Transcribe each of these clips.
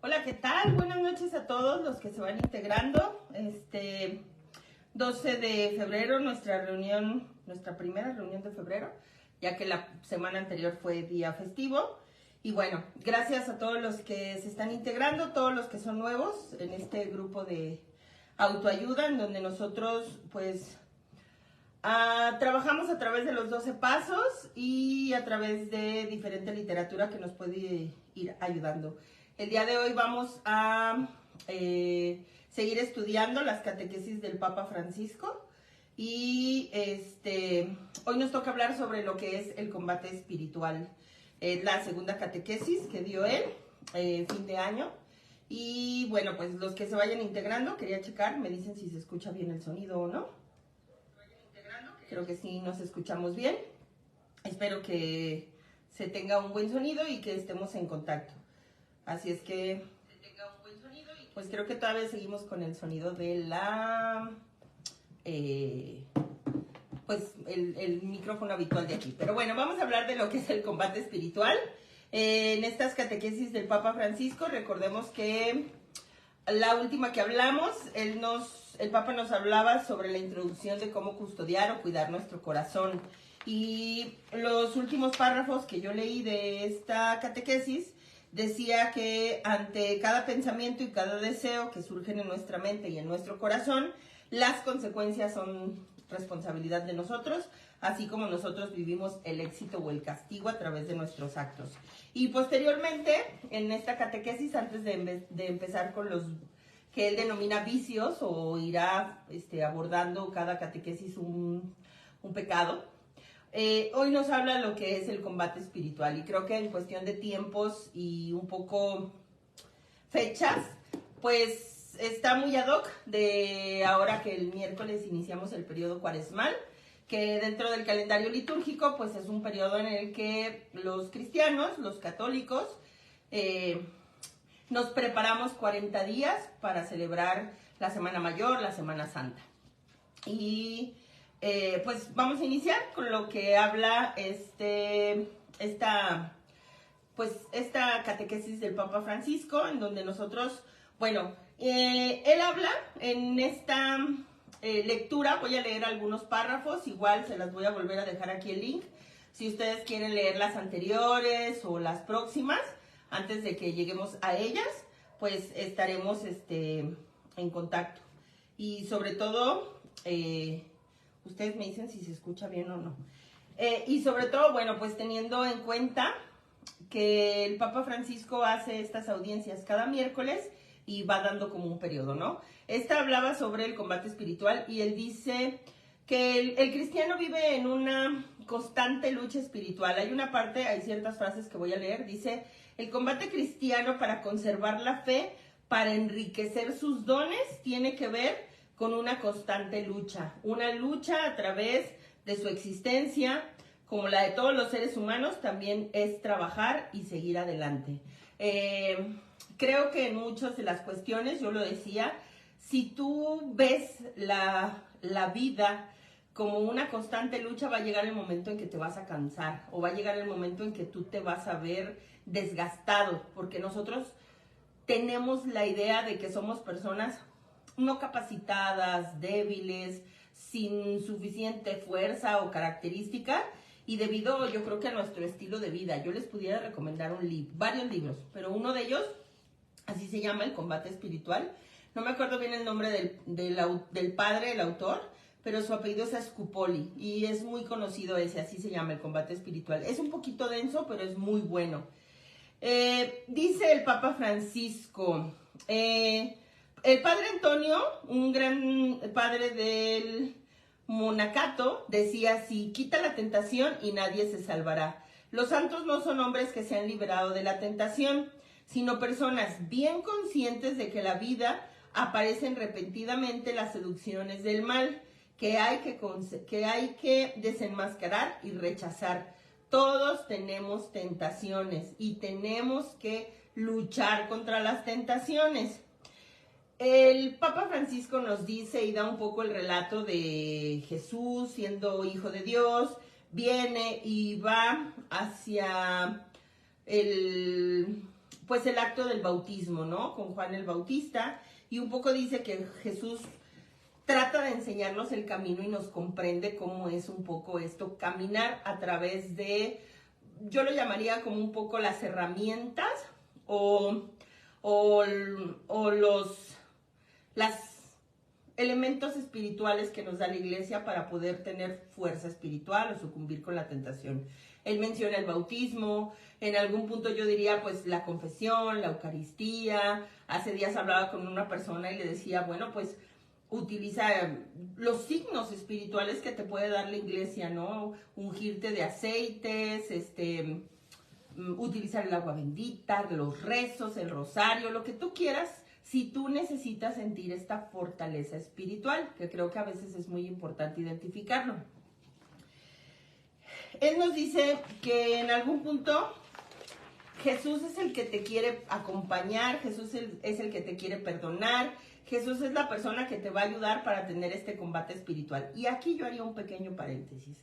Hola, ¿qué tal? Buenas noches a todos los que se van integrando. 12 de febrero, nuestra primera reunión de febrero, ya que la semana anterior fue día festivo. Y bueno, gracias a todos los que se están integrando, todos los que son nuevos en este grupo de autoayuda, en donde nosotros pues trabajamos a través de los 12 pasos y a través de diferente literatura que nos puede ir ayudando. El día de hoy vamos a seguir estudiando las catequesis del Papa Francisco y hoy nos toca hablar sobre lo que es el combate espiritual. Es la segunda catequesis que dio él, fin de año. Y bueno, pues los que se vayan integrando, quería checar, me dicen si se escucha bien el sonido o no. Creo que sí nos escuchamos bien. Espero que se tenga un buen sonido y que estemos en contacto. Así es que, pues creo que todavía seguimos con el sonido de la, pues el micrófono habitual de aquí. Pero bueno, vamos a hablar de lo que es el combate espiritual. En estas catequesis del Papa Francisco, recordemos que la última que hablamos, el Papa nos hablaba sobre la introducción de cómo custodiar o cuidar nuestro corazón. Y los últimos párrafos que yo leí de esta catequesis decía que ante cada pensamiento y cada deseo que surgen en nuestra mente y en nuestro corazón, las consecuencias son responsabilidad de nosotros, así como nosotros vivimos el éxito o el castigo a través de nuestros actos. Y posteriormente, en esta catequesis, antes de empezar con los que él denomina vicios, o irá abordando cada catequesis un pecado, hoy nos habla lo que es el combate espiritual, y creo que en cuestión de tiempos y un poco fechas, pues está muy ad hoc de ahora que el miércoles iniciamos el periodo cuaresmal, que dentro del calendario litúrgico pues es un periodo en el que los cristianos, los católicos, nos preparamos 40 días para celebrar la Semana Mayor, la Semana Santa. Y pues vamos a iniciar con lo que habla esta catequesis del Papa Francisco, en donde nosotros, bueno, él habla en esta lectura, voy a leer algunos párrafos, igual se las voy a volver a dejar aquí el link, si ustedes quieren leer las anteriores o las próximas, antes de que lleguemos a ellas, pues estaremos en contacto. Y sobre todo, ustedes me dicen si se escucha bien o no. Y sobre todo, bueno, pues teniendo en cuenta que el Papa Francisco hace estas audiencias cada miércoles y va dando como un periodo, ¿no? Esta hablaba sobre el combate espiritual y él dice que el cristiano vive en una constante lucha espiritual. Hay ciertas frases que voy a leer, dice: el combate cristiano para conservar la fe, para enriquecer sus dones, tiene que ver con una constante lucha, una lucha a través de su existencia, como la de todos los seres humanos, también es trabajar y seguir adelante. Creo que en muchas de las cuestiones, yo lo decía, si tú ves la vida como una constante lucha, va a llegar el momento en que te vas a cansar, o va a llegar el momento en que tú te vas a ver desgastado, porque nosotros tenemos la idea de que somos personas no capacitadas, débiles, sin suficiente fuerza o característica, y debido, yo creo que a nuestro estilo de vida, yo les pudiera recomendar varios libros, pero uno de ellos, así se llama, El combate espiritual. No me acuerdo bien el nombre del padre, el autor, pero su apellido es Scupoli y es muy conocido ese, así se llama, El combate espiritual. Es un poquito denso, pero es muy bueno. Dice el Papa Francisco, el padre Antonio, un gran padre del monacato, decía así: quita la tentación y nadie se salvará. Los santos no son hombres que se han liberado de la tentación, sino personas bien conscientes de que la vida aparecen repentinamente las seducciones del mal, que hay que desenmascarar y rechazar. Todos tenemos tentaciones y tenemos que luchar contra las tentaciones. El Papa Francisco nos dice y da un poco el relato de Jesús siendo hijo de Dios, viene y va hacia pues el acto del bautismo, ¿no? Con Juan el Bautista, y un poco dice que Jesús trata de enseñarnos el camino y nos comprende cómo es un poco esto, caminar a través de, yo lo llamaría como un poco las herramientas o los elementos espirituales que nos da la iglesia para poder tener fuerza espiritual o sucumbir con la tentación. Él menciona el bautismo, en algún punto yo diría pues la confesión, la Eucaristía. Hace días hablaba con una persona y le decía, bueno, pues utiliza los signos espirituales que te puede dar la iglesia, ¿no? Ungirte de aceites, utilizar el agua bendita, los rezos, el rosario, lo que tú quieras, si tú necesitas sentir esta fortaleza espiritual, que creo que a veces es muy importante identificarlo. Él nos dice que en algún punto Jesús es el que te quiere acompañar, Jesús es el que te quiere perdonar, Jesús es la persona que te va a ayudar para tener este combate espiritual. Y aquí yo haría un pequeño paréntesis.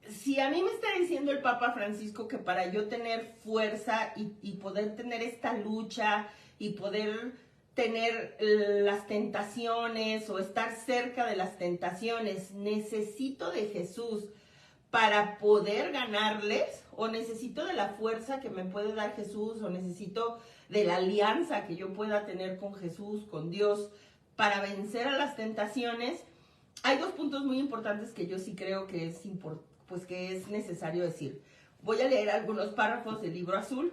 Si a mí me está diciendo el Papa Francisco que para yo tener fuerza y poder tener esta lucha y poder tener las tentaciones o estar cerca de las tentaciones, necesito de Jesús para poder ganarles, o necesito de la fuerza que me puede dar Jesús, o necesito de la alianza que yo pueda tener con Jesús, con Dios, para vencer a las tentaciones. Hay dos puntos muy importantes que yo sí creo que es necesario decir. Voy a leer algunos párrafos del libro azul.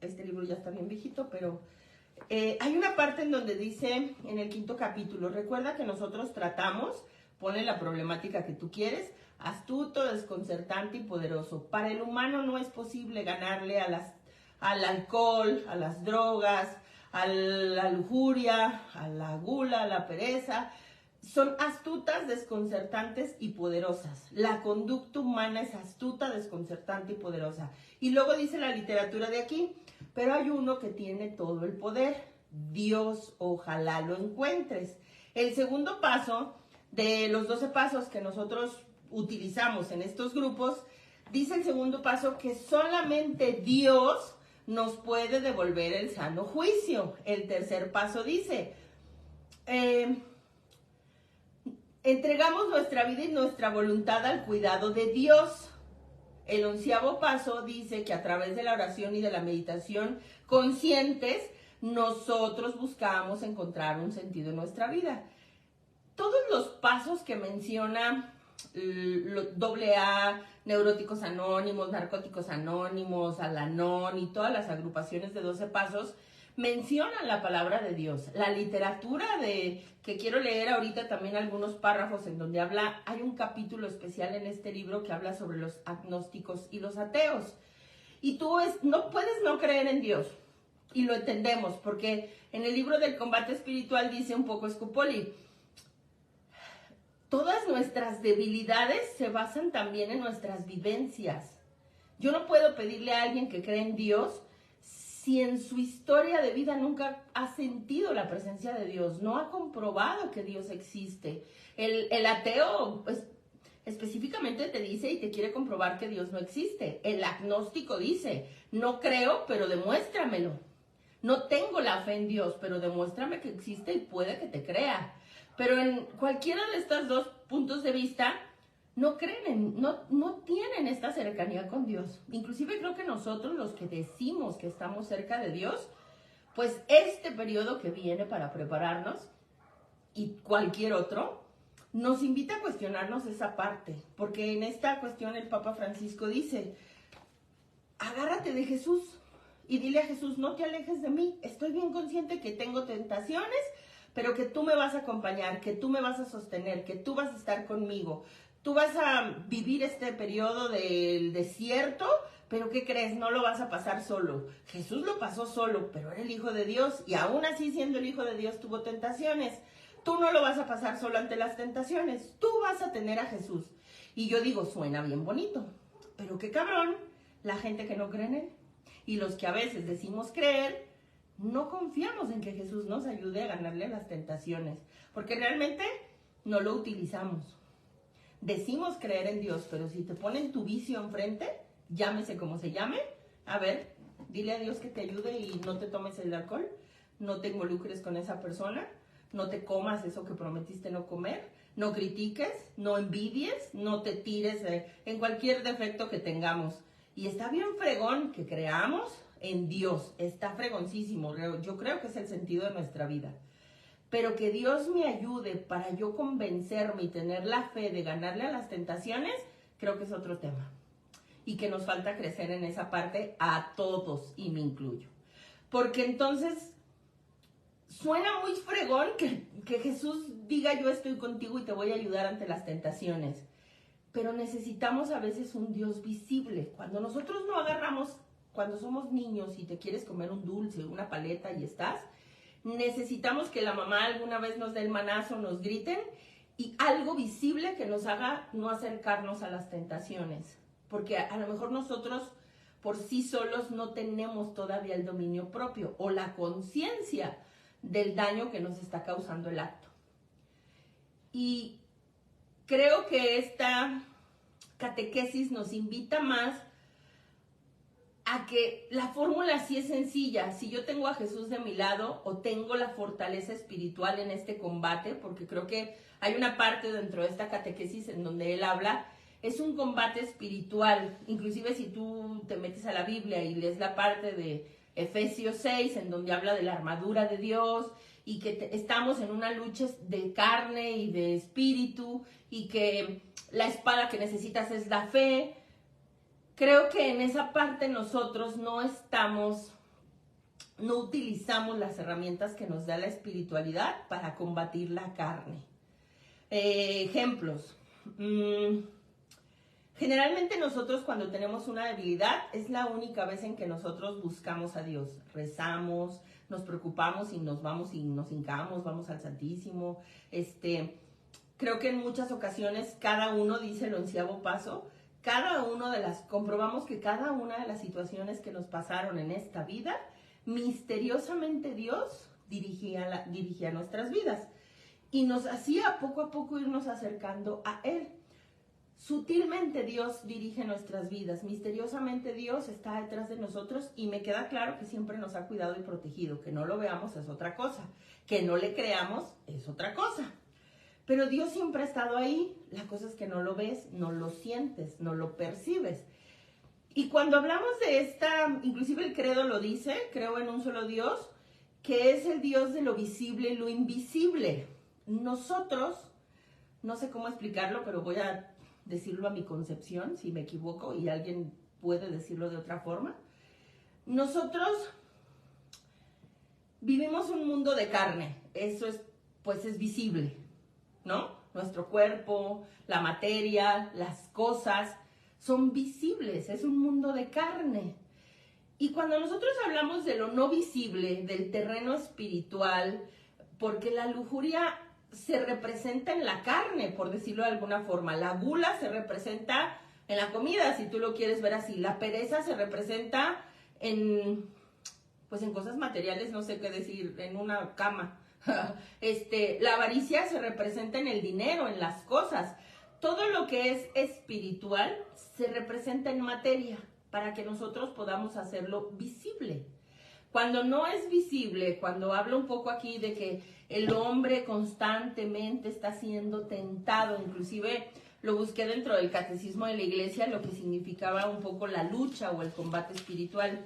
Este libro ya está bien viejito, pero hay una parte en donde dice, en el 5º capítulo, recuerda que nosotros tratamos, pone la problemática que tú quieres, astuto, desconcertante y poderoso. Para el humano no es posible ganarle al alcohol, a las drogas, a la lujuria, a la gula, a la pereza. Son astutas, desconcertantes y poderosas. La conducta humana es astuta, desconcertante y poderosa. Y luego dice la literatura de aquí, pero hay uno que tiene todo el poder. Dios, ojalá lo encuentres. El segundo paso de los 12 pasos que nosotros utilizamos en estos grupos, dice el segundo paso que solamente Dios nos puede devolver el sano juicio. El tercer paso dice, entregamos nuestra vida y nuestra voluntad al cuidado de Dios. El 11º paso dice que a través de la oración y de la meditación conscientes, nosotros buscamos encontrar un sentido en nuestra vida. Todos los pasos que menciona AA, Neuróticos Anónimos, Narcóticos Anónimos, Al-Anon y todas las agrupaciones de 12 pasos mencionan la palabra de Dios. La literatura que quiero leer ahorita también algunos párrafos en donde habla, hay un capítulo especial en este libro que habla sobre los agnósticos y los ateos. Y tú no puedes no creer en Dios. Y lo entendemos, porque en el libro del combate espiritual dice un poco Scupoli, todas nuestras debilidades se basan también en nuestras vivencias. Yo no puedo pedirle a alguien que cree en Dios si en su historia de vida nunca ha sentido la presencia de Dios, no ha comprobado que Dios existe. El ateo pues, específicamente te dice y te quiere comprobar que Dios no existe. El agnóstico dice, no creo, pero demuéstramelo. No tengo la fe en Dios, pero demuéstrame que existe y puede que te crea. Pero en cualquiera de estos dos puntos de vista, no tienen esta cercanía con Dios. Inclusive creo que nosotros, los que decimos que estamos cerca de Dios, pues este periodo que viene para prepararnos y cualquier otro, nos invita a cuestionarnos esa parte. Porque en esta cuestión el Papa Francisco dice, agárrate de Jesús y dile a Jesús, no te alejes de mí. Estoy bien consciente que tengo tentaciones, pero que tú me vas a acompañar, que tú me vas a sostener, que tú vas a estar conmigo. Tú vas a vivir este periodo del desierto, pero ¿qué crees? No lo vas a pasar solo. Jesús lo pasó solo, pero era el Hijo de Dios y aún así siendo el Hijo de Dios tuvo tentaciones. Tú no lo vas a pasar solo ante las tentaciones, tú vas a tener a Jesús. Y yo digo, suena bien bonito, pero qué cabrón la gente que no cree en Él. Y los que a veces decimos creer, no confiamos en que Jesús nos ayude a ganarle las tentaciones, porque realmente no lo utilizamos. Decimos creer en Dios, pero si te ponen tu vicio enfrente, llámese como se llame, a ver, Dile a Dios que te ayude y no te tomes el alcohol, no te involucres con esa persona, no te comas eso que prometiste no comer, no critiques, no envidies, no te tires en cualquier defecto que tengamos. Y está bien fregón que creamos en Dios, está fregoncísimo, yo creo que es el sentido de nuestra vida. Pero que Dios me ayude para yo convencerme y tener la fe de ganarle a las tentaciones, creo que es otro tema. Y que nos falta crecer en esa parte a todos, y me incluyo. Porque entonces suena muy fregón que Jesús diga yo estoy contigo y te voy a ayudar ante las tentaciones. Pero necesitamos a veces un Dios visible. Cuando nosotros no agarramos, cuando somos niños y te quieres comer un dulce, una paleta y estás, necesitamos que la mamá alguna vez nos dé el manazo, nos griten, y algo visible que nos haga no acercarnos a las tentaciones. Porque a lo mejor nosotros por sí solos no tenemos todavía el dominio propio o la conciencia del daño que nos está causando el acto. Y creo que esta catequesis nos invita más a que la fórmula sí es sencilla. Si yo tengo a Jesús de mi lado o tengo la fortaleza espiritual en este combate, porque creo que hay una parte dentro de esta catequesis en donde él habla, es un combate espiritual. Inclusive si tú te metes a la Biblia y lees la parte de Efesios 6, en donde habla de la armadura de Dios y que estamos en una lucha de carne y de espíritu y que la espada que necesitas es la fe. Creo que en esa parte nosotros no utilizamos las herramientas que nos da la espiritualidad para combatir la carne. Ejemplos. Generalmente nosotros cuando tenemos una debilidad es la única vez en que nosotros buscamos a Dios. Rezamos, nos preocupamos y nos vamos y nos hincamos, vamos al Santísimo. Creo que en muchas ocasiones cada uno dice el 11º paso. Comprobamos que cada una de las situaciones que nos pasaron en esta vida, misteriosamente Dios dirigía nuestras vidas y nos hacía poco a poco irnos acercando a Él. Sutilmente Dios dirige nuestras vidas, misteriosamente Dios está detrás de nosotros y me queda claro que siempre nos ha cuidado y protegido. Que no lo veamos es otra cosa, que no le creamos es otra cosa. Pero Dios siempre ha estado ahí, la cosa es que no lo ves, no lo sientes, no lo percibes. Y cuando hablamos de inclusive el credo lo dice, creo en un solo Dios, que es el Dios de lo visible y lo invisible. Nosotros, no sé cómo explicarlo, pero voy a decirlo a mi concepción, si me equivoco y alguien puede decirlo de otra forma. Nosotros vivimos un mundo de carne, eso es visible, ¿no? Nuestro cuerpo, la materia, las cosas son visibles, es un mundo de carne. Y cuando nosotros hablamos de lo no visible, del terreno espiritual, porque la lujuria se representa en la carne, por decirlo de alguna forma. La gula se representa en la comida, si tú lo quieres ver así. La pereza se representa en cosas materiales, no sé qué decir, en una cama. La avaricia se representa en el dinero, en las cosas. Todo lo que es espiritual se representa en materia para que nosotros podamos hacerlo visible. Cuando no es visible, cuando hablo un poco aquí de que el hombre constantemente está siendo tentado, inclusive lo busqué dentro del catecismo de la iglesia, lo que significaba un poco la lucha o el combate espiritual.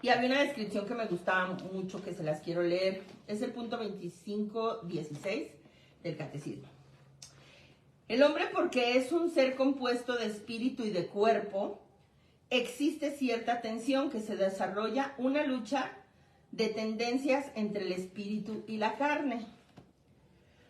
Y había una descripción que me gustaba mucho, que se las quiero leer. Es el punto 25.16 del catecismo. El hombre, porque es un ser compuesto de espíritu y de cuerpo, existe cierta tensión que se desarrolla, una lucha de tendencias entre el espíritu y la carne.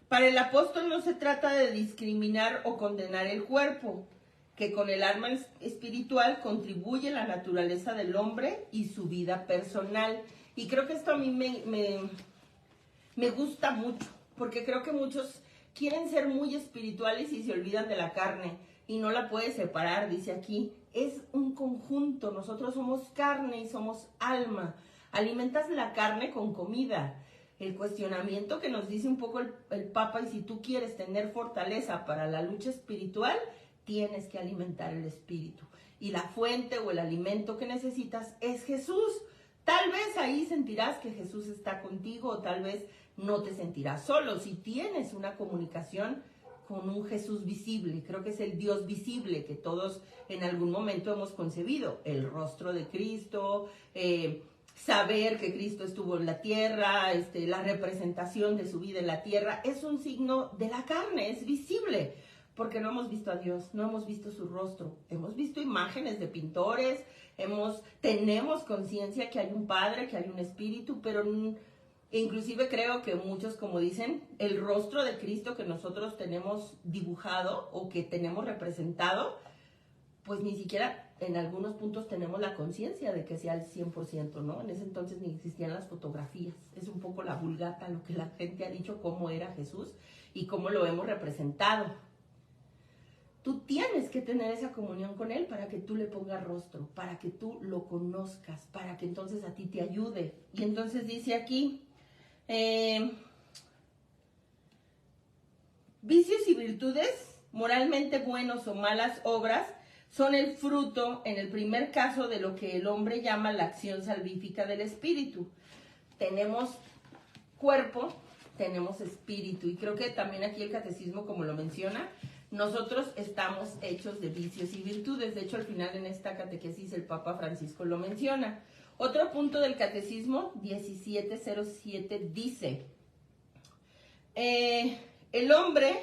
Para el apóstol no se trata de discriminar o condenar el cuerpo, que con el alma espiritual contribuye la naturaleza del hombre y su vida personal. Y creo que esto a mí me gusta mucho, porque creo que muchos quieren ser muy espirituales y se olvidan de la carne y no la puedes separar, dice aquí. Es un conjunto, nosotros somos carne y somos alma. Alimentas la carne con comida. El cuestionamiento que nos dice un poco el Papa, y si tú quieres tener fortaleza para la lucha espiritual, tienes que alimentar el espíritu. y la fuente o el alimento que necesitas es Jesús. Tal vez ahí sentirás que Jesús está contigo o tal vez no te sentirás solo. Si tienes una comunicación con un Jesús visible, creo que es el Dios visible que todos en algún momento hemos concebido, el rostro de Cristo, saber que Cristo estuvo en la tierra, la representación de su vida en la tierra, es un signo de la carne, es visible, porque no hemos visto a Dios, no hemos visto su rostro, hemos visto imágenes de pintores, tenemos conciencia que hay un Padre, que hay un Espíritu, pero inclusive creo que muchos, como dicen, el rostro de Cristo que nosotros tenemos dibujado o que tenemos representado, pues ni siquiera en algunos puntos tenemos la conciencia de que sea al 100%, ¿no? En ese entonces ni existían las fotografías. Es un poco la vulgata lo que la gente ha dicho cómo era Jesús y cómo lo hemos representado. Tú tienes que tener esa comunión con Él para que tú le pongas rostro, para que tú lo conozcas, para que entonces a ti te ayude. Y entonces dice aquí, vicios y virtudes, moralmente buenos o malas obras, son el fruto, en el primer caso, de lo que el hombre llama la acción salvífica del espíritu. Tenemos cuerpo, tenemos espíritu, y creo que también aquí el catecismo, como lo menciona, nosotros estamos hechos de vicios y virtudes. De hecho, al final en esta catequesis el Papa Francisco lo menciona. Otro punto del catecismo, 1707, dice, el hombre,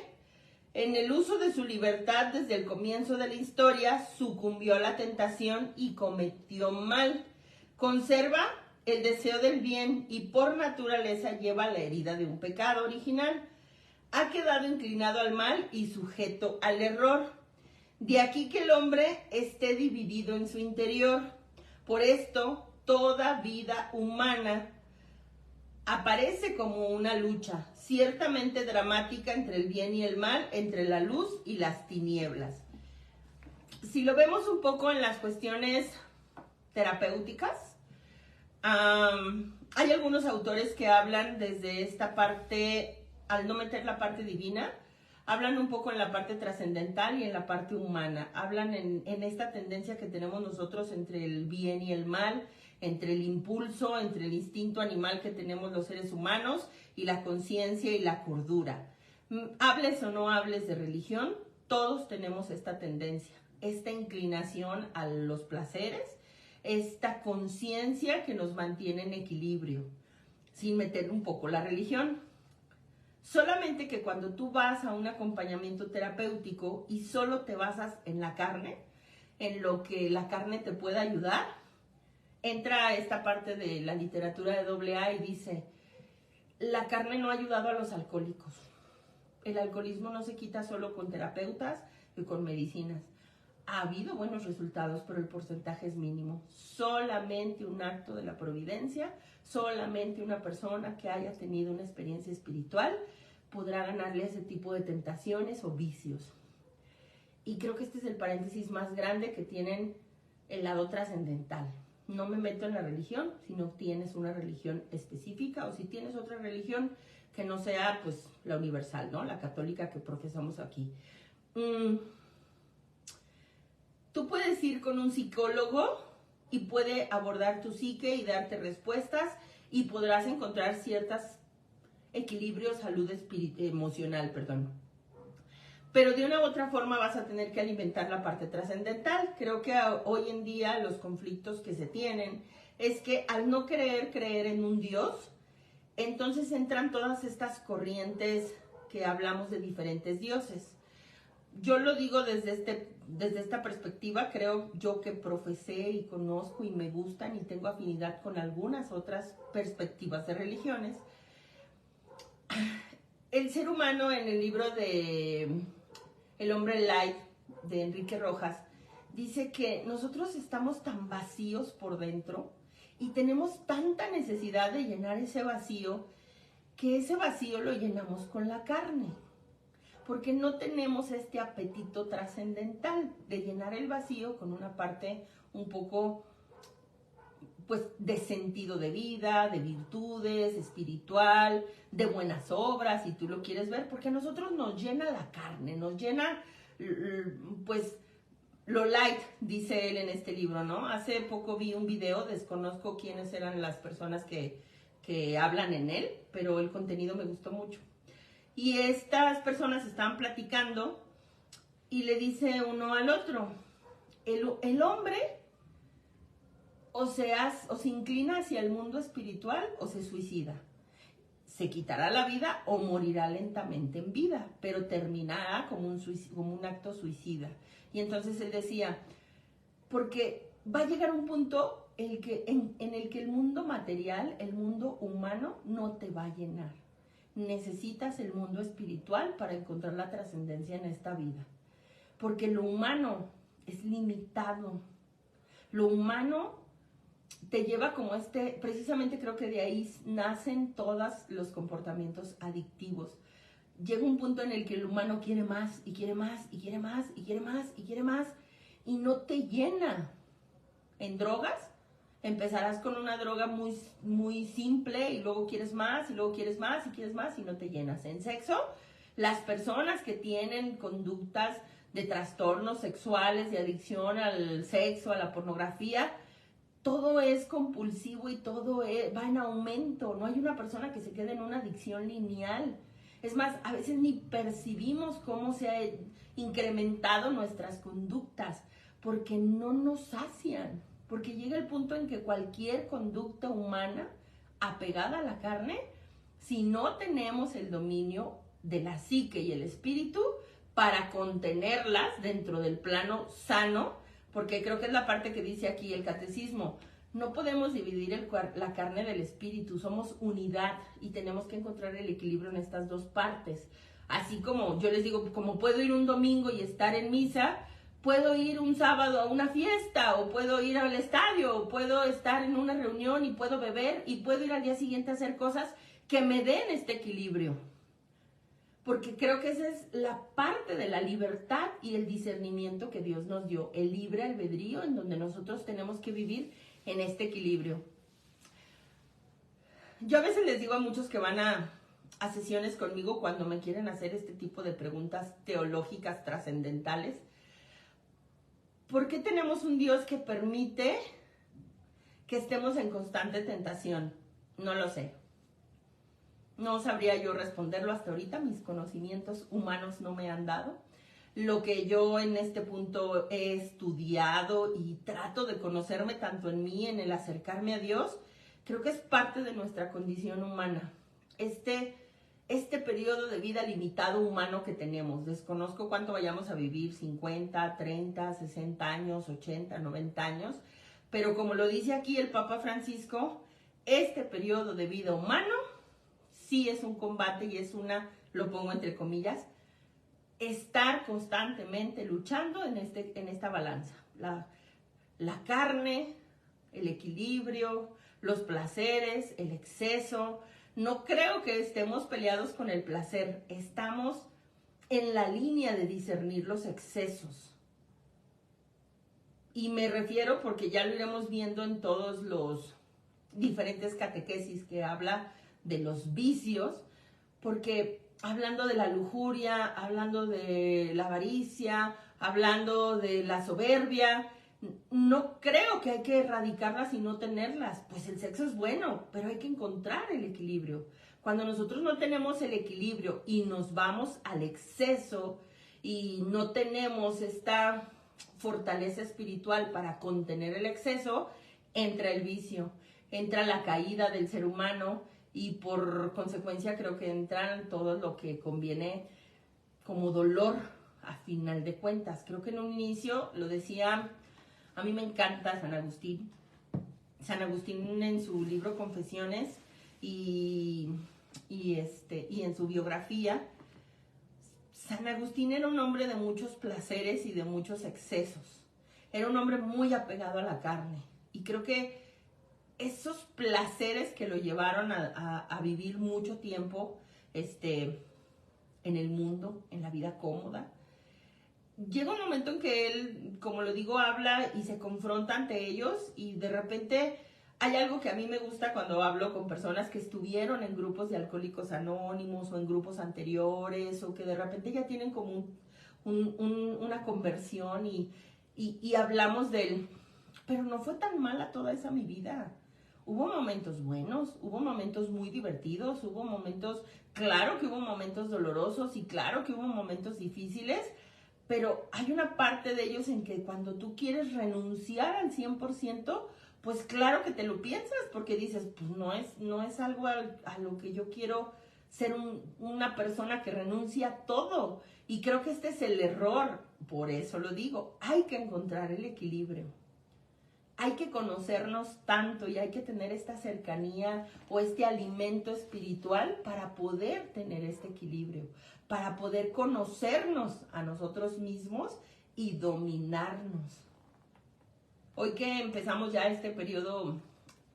en el uso de su libertad desde el comienzo de la historia, sucumbió a la tentación y cometió mal. Conserva el deseo del bien y por naturaleza lleva la herida de un pecado original. Ha quedado inclinado al mal y sujeto al error. De aquí que el hombre esté dividido en su interior. Por esto, toda vida humana aparece como una lucha, ciertamente dramática, entre el bien y el mal, entre la luz y las tinieblas. Si lo vemos un poco en las cuestiones terapéuticas, hay algunos autores que hablan desde esta parte, al no meter la parte divina, hablan un poco en la parte trascendental y en la parte humana. Hablan en esta tendencia que tenemos nosotros entre el bien y el mal, entre el impulso, entre el instinto animal que tenemos los seres humanos y la conciencia y la cordura. Hables o no hables de religión, todos tenemos esta tendencia, esta inclinación a los placeres, esta conciencia que nos mantiene en equilibrio, sin meter un poco la religión. Solamente que cuando tú vas a un acompañamiento terapéutico y solo te basas en la carne, en lo que la carne te puede ayudar, entra esta parte de la literatura de AA y dice, la carne no ha ayudado a los alcohólicos. El alcoholismo no se quita solo con terapeutas y con medicinas. Ha habido buenos resultados, pero el porcentaje es mínimo. Solamente un acto de la providencia, solamente una persona que haya tenido una experiencia espiritual podrá ganarle ese tipo de tentaciones o vicios. Y creo que este es el paréntesis más grande que tienen el lado trascendental. No me meto en la religión, si no tienes una religión específica o si tienes otra religión que no sea pues la universal, ¿no? La católica que profesamos aquí. Tú puedes ir con un psicólogo y puede abordar tu psique y darte respuestas y podrás encontrar ciertos equilibrios, salud emocional, perdón. Pero de una u otra forma vas a tener que alimentar la parte trascendental. Creo que hoy en día los conflictos que se tienen es que al no querer creer en un Dios, entonces entran todas estas corrientes que hablamos de diferentes dioses. Yo lo digo desde esta perspectiva, creo yo que profesé y conozco y me gustan y tengo afinidad con algunas otras perspectivas de religiones. El ser humano, en el libro de El hombre light de Enrique Rojas, dice que nosotros estamos tan vacíos por dentro y tenemos tanta necesidad de llenar ese vacío, que ese vacío lo llenamos con la carne, porque no tenemos este apetito trascendental de llenar el vacío con una parte un poco pues de sentido de vida, de virtudes, espiritual, de buenas obras, si tú lo quieres ver, porque a nosotros nos llena la carne, nos llena pues lo light, dice él en este libro, ¿no? Hace poco vi un video, desconozco quiénes eran las personas que hablan en él, pero el contenido me gustó mucho. Y estas personas estaban platicando y le dice uno al otro, el hombre o se inclina hacia el mundo espiritual o se suicida. Se quitará la vida o morirá lentamente en vida, pero terminará como un acto suicida. Y entonces él decía, porque va a llegar un punto en el que el mundo material, el mundo humano, no te va a llenar. Necesitas el mundo espiritual para encontrar la trascendencia en esta vida. Porque lo humano es limitado. Lo humano te lleva como precisamente creo que de ahí nacen todos los comportamientos adictivos. Llega un punto en el que el humano quiere más, y quiere más, y quiere más, y quiere más, y quiere más, y no te llena. En drogas, empezarás con una droga muy, muy simple, y luego quieres más, y luego quieres más, y quieres más, y no te llenas. En sexo, las personas que tienen conductas de trastornos sexuales, de adicción al sexo, a la pornografía, todo es compulsivo y todo va en aumento. No hay una persona que se quede en una adicción lineal. Es más, a veces ni percibimos cómo se ha incrementado nuestras conductas, porque no nos sacian. Porque llega el punto en que cualquier conducta humana apegada a la carne, si no tenemos el dominio de la psique y el espíritu para contenerlas dentro del plano sano, porque creo que es la parte que dice aquí el catecismo, no podemos dividir la carne del espíritu, somos unidad y tenemos que encontrar el equilibrio en estas dos partes. Así como yo les digo, como puedo ir un domingo y estar en misa, puedo ir un sábado a una fiesta, o puedo ir al estadio, o puedo estar en una reunión y puedo beber, y puedo ir al día siguiente a hacer cosas que me den este equilibrio. Porque creo que esa es la parte de la libertad y el discernimiento que Dios nos dio, el libre albedrío en donde nosotros tenemos que vivir en este equilibrio. Yo a veces les digo a muchos que van a sesiones conmigo cuando me quieren hacer este tipo de preguntas teológicas trascendentales, ¿por qué tenemos un Dios que permite que estemos en constante tentación? No lo sé. No sabría yo responderlo hasta ahorita, mis conocimientos humanos no me han dado. Lo que yo en este punto he estudiado y trato de conocerme tanto en mí, en el acercarme a Dios, creo que es parte de nuestra condición humana. Este periodo de vida limitado humano que tenemos, desconozco cuánto vayamos a vivir, 50, 30, 60 años, 80, 90 años, pero como lo dice aquí el Papa Francisco, este periodo de vida humano sí es un combate y es lo pongo entre comillas, estar constantemente luchando en esta balanza. La carne, el equilibrio, los placeres, el exceso. No creo que estemos peleados con el placer. Estamos en la línea de discernir los excesos. Y me refiero, porque ya lo iremos viendo en todos los diferentes catequesis que habla de los vicios, porque hablando de la lujuria, hablando de la avaricia, hablando de la soberbia, no creo que hay que erradicarlas y no tenerlas. Pues el sexo es bueno, pero hay que encontrar el equilibrio. Cuando nosotros no tenemos el equilibrio y nos vamos al exceso y no tenemos esta fortaleza espiritual para contener el exceso, entra el vicio, entra la caída del ser humano, y por consecuencia creo que entran todo lo que conviene como dolor a final de cuentas. Creo que en un inicio lo decía, a mí me encanta San Agustín. San Agustín en su libro Confesiones y en su biografía, San Agustín era un hombre de muchos placeres y de muchos excesos. Era un hombre muy apegado a la carne. Y creo que esos placeres que lo llevaron a vivir mucho tiempo en el mundo, en la vida cómoda, llega un momento en que él, como lo digo, habla y se confronta ante ellos, y de repente hay algo que a mí me gusta cuando hablo con personas que estuvieron en grupos de alcohólicos anónimos o en grupos anteriores, o que de repente ya tienen como una conversión y y hablamos del, pero no fue tan mala toda esa mi vida. Hubo momentos buenos, hubo momentos muy divertidos, hubo momentos, claro que hubo momentos dolorosos y claro que hubo momentos difíciles, pero hay una parte de ellos en que cuando tú quieres renunciar al 100%, pues claro que te lo piensas, porque dices, pues no es algo a lo que yo quiero ser una persona que renuncia a todo. Y creo que este es el error, por eso lo digo, hay que encontrar el equilibrio. Hay que conocernos tanto y hay que tener esta cercanía o este alimento espiritual para poder tener este equilibrio, para poder conocernos a nosotros mismos y dominarnos. Hoy que empezamos ya este periodo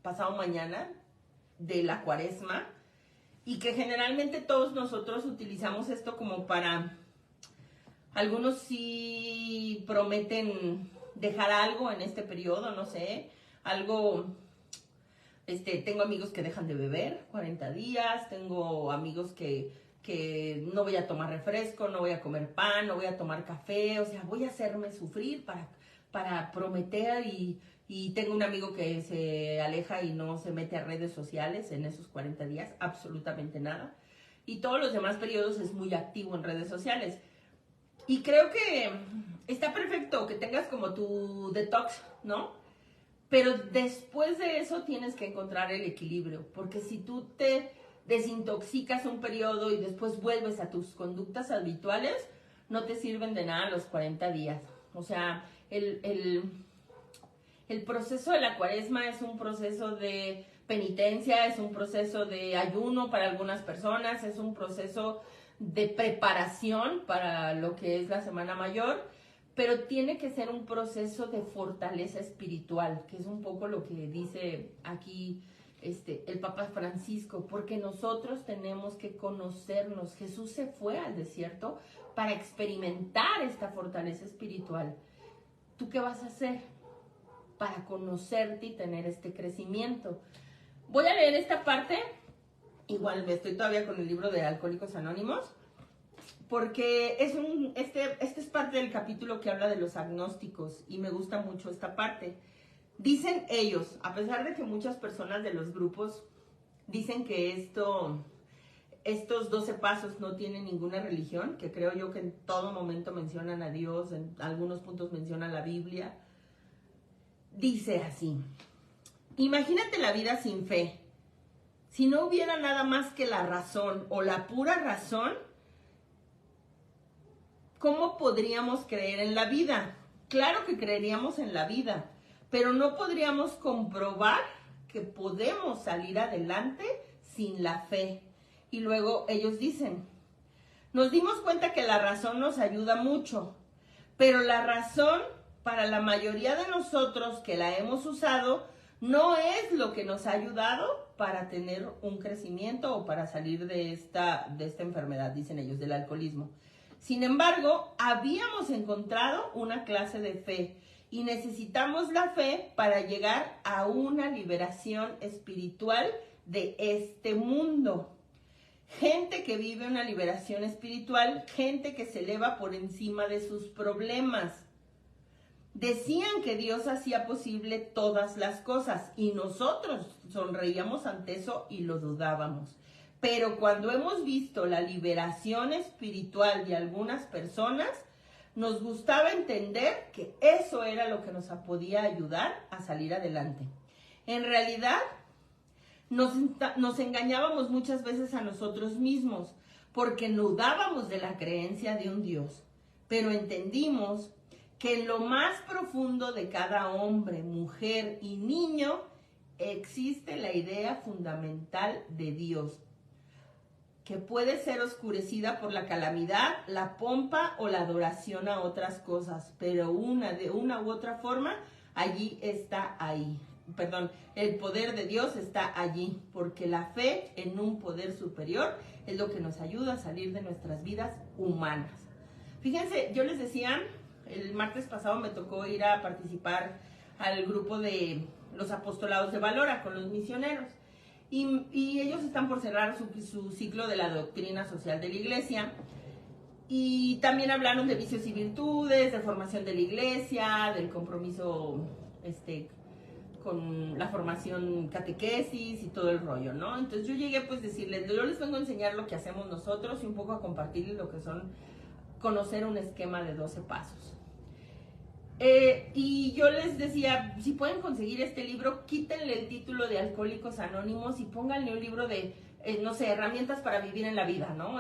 pasado mañana de la Cuaresma y que generalmente todos nosotros utilizamos esto como para, algunos sí prometen dejar algo en este periodo, no sé, algo, tengo amigos que dejan de beber 40 días, tengo amigos que no voy a tomar refresco, no voy a comer pan, no voy a tomar café, o sea, voy a hacerme sufrir para prometer y tengo un amigo que se aleja y no se mete a redes sociales en esos 40 días, absolutamente nada. Y todos los demás periodos es muy activo en redes sociales. Y creo que está perfecto que tengas como tu detox, ¿no? Pero después de eso tienes que encontrar el equilibrio, porque si tú te desintoxicas un periodo y después vuelves a tus conductas habituales, no te sirven de nada los 40 días. O sea, el proceso de la Cuaresma es un proceso de penitencia, es un proceso de ayuno para algunas personas, es un proceso de preparación para lo que es la Semana Mayor, pero tiene que ser un proceso de fortaleza espiritual, que es un poco lo que dice aquí el Papa Francisco, porque nosotros tenemos que conocernos. Jesús se fue al desierto para experimentar esta fortaleza espiritual. ¿Tú qué vas a hacer para conocerte y tener este crecimiento? Voy a leer esta parte. Igual me estoy todavía con el libro de Alcohólicos Anónimos, porque este es parte del capítulo que habla de los agnósticos y me gusta mucho esta parte. Dicen ellos, a pesar de que muchas personas de los grupos dicen que estos 12 pasos no tienen ninguna religión, que creo yo que en todo momento mencionan a Dios, en algunos puntos mencionan la Biblia, dice así: imagínate la vida sin fe. Si no hubiera nada más que la razón o la pura razón, ¿cómo podríamos creer en la vida? Claro que creeríamos en la vida, pero no podríamos comprobar que podemos salir adelante sin la fe. Y luego ellos dicen, nos dimos cuenta que la razón nos ayuda mucho, pero la razón para la mayoría de nosotros que la hemos usado no es lo que nos ha ayudado para tener un crecimiento o para salir de esta enfermedad, dicen ellos, del alcoholismo. Sin embargo, habíamos encontrado una clase de fe y necesitamos la fe para llegar a una liberación espiritual de este mundo. Gente que vive una liberación espiritual, gente que se eleva por encima de sus problemas. Decían que Dios hacía posible todas las cosas y nosotros sonreíamos ante eso y lo dudábamos. Pero cuando hemos visto la liberación espiritual de algunas personas, nos gustaba entender que eso era lo que nos podía ayudar a salir adelante. En realidad, nos engañábamos muchas veces a nosotros mismos porque dudábamos de la creencia de un Dios, pero entendimos que en lo más profundo de cada hombre, mujer y niño existe la idea fundamental de Dios, que puede ser oscurecida por la calamidad, la pompa o la adoración a otras cosas, pero de una u otra forma, el poder de Dios está allí, porque la fe en un poder superior es lo que nos ayuda a salir de nuestras vidas humanas. Fíjense, yo les decía, el martes pasado me tocó ir a participar al grupo de los apostolados de Valora con los misioneros. Y ellos están por cerrar su ciclo de la doctrina social de la iglesia. Y también hablaron de vicios y virtudes, de formación de la iglesia, del compromiso con la formación catequesis y todo el rollo, ¿no? Entonces yo llegué pues a decirles, yo les vengo a enseñar lo que hacemos nosotros y un poco a compartirles lo que son conocer un esquema de 12 pasos. Y yo les decía, si pueden conseguir este libro, quítenle el título de Alcohólicos Anónimos y pónganle un libro de, no sé, herramientas para vivir en la vida, ¿no?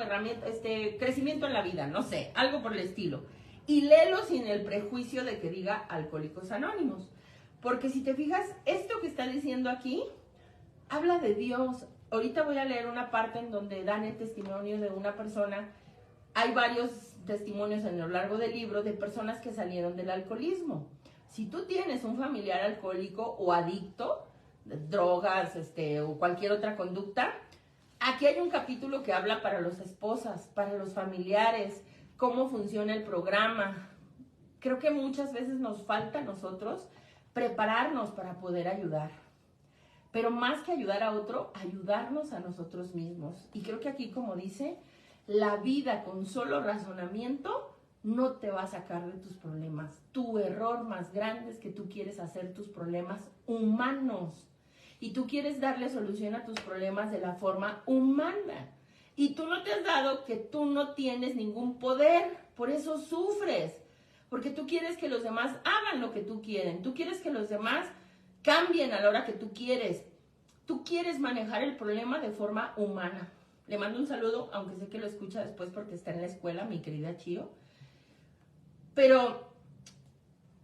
Crecimiento en la vida, no sé, algo por el estilo. Y léelo sin el prejuicio de que diga Alcohólicos Anónimos. Porque si te fijas, esto que está diciendo aquí, habla de Dios. Ahorita voy a leer una parte en donde dan el testimonio de una persona. Hay varios testimonios a lo largo del libro de personas que salieron del alcoholismo. Si tú tienes un familiar alcohólico o adicto, drogas, o cualquier otra conducta, aquí hay un capítulo que habla para las esposas, para los familiares, cómo funciona el programa. Creo que muchas veces nos falta a nosotros prepararnos para poder ayudar. Pero más que ayudar a otro, ayudarnos a nosotros mismos. Y creo que aquí, como dice, la vida con solo razonamiento no te va a sacar de tus problemas. Tu error más grande es que tú quieres hacer tus problemas humanos. Y tú quieres darle solución a tus problemas de la forma humana. Y tú no te has dado que tú no tienes ningún poder. Por eso sufres. Porque tú quieres que los demás hagan lo que tú quieres. Tú quieres que los demás cambien a la hora que tú quieres. Tú quieres manejar el problema de forma humana. Le mando un saludo, aunque sé que lo escucha después porque está en la escuela, mi querida Chio. Pero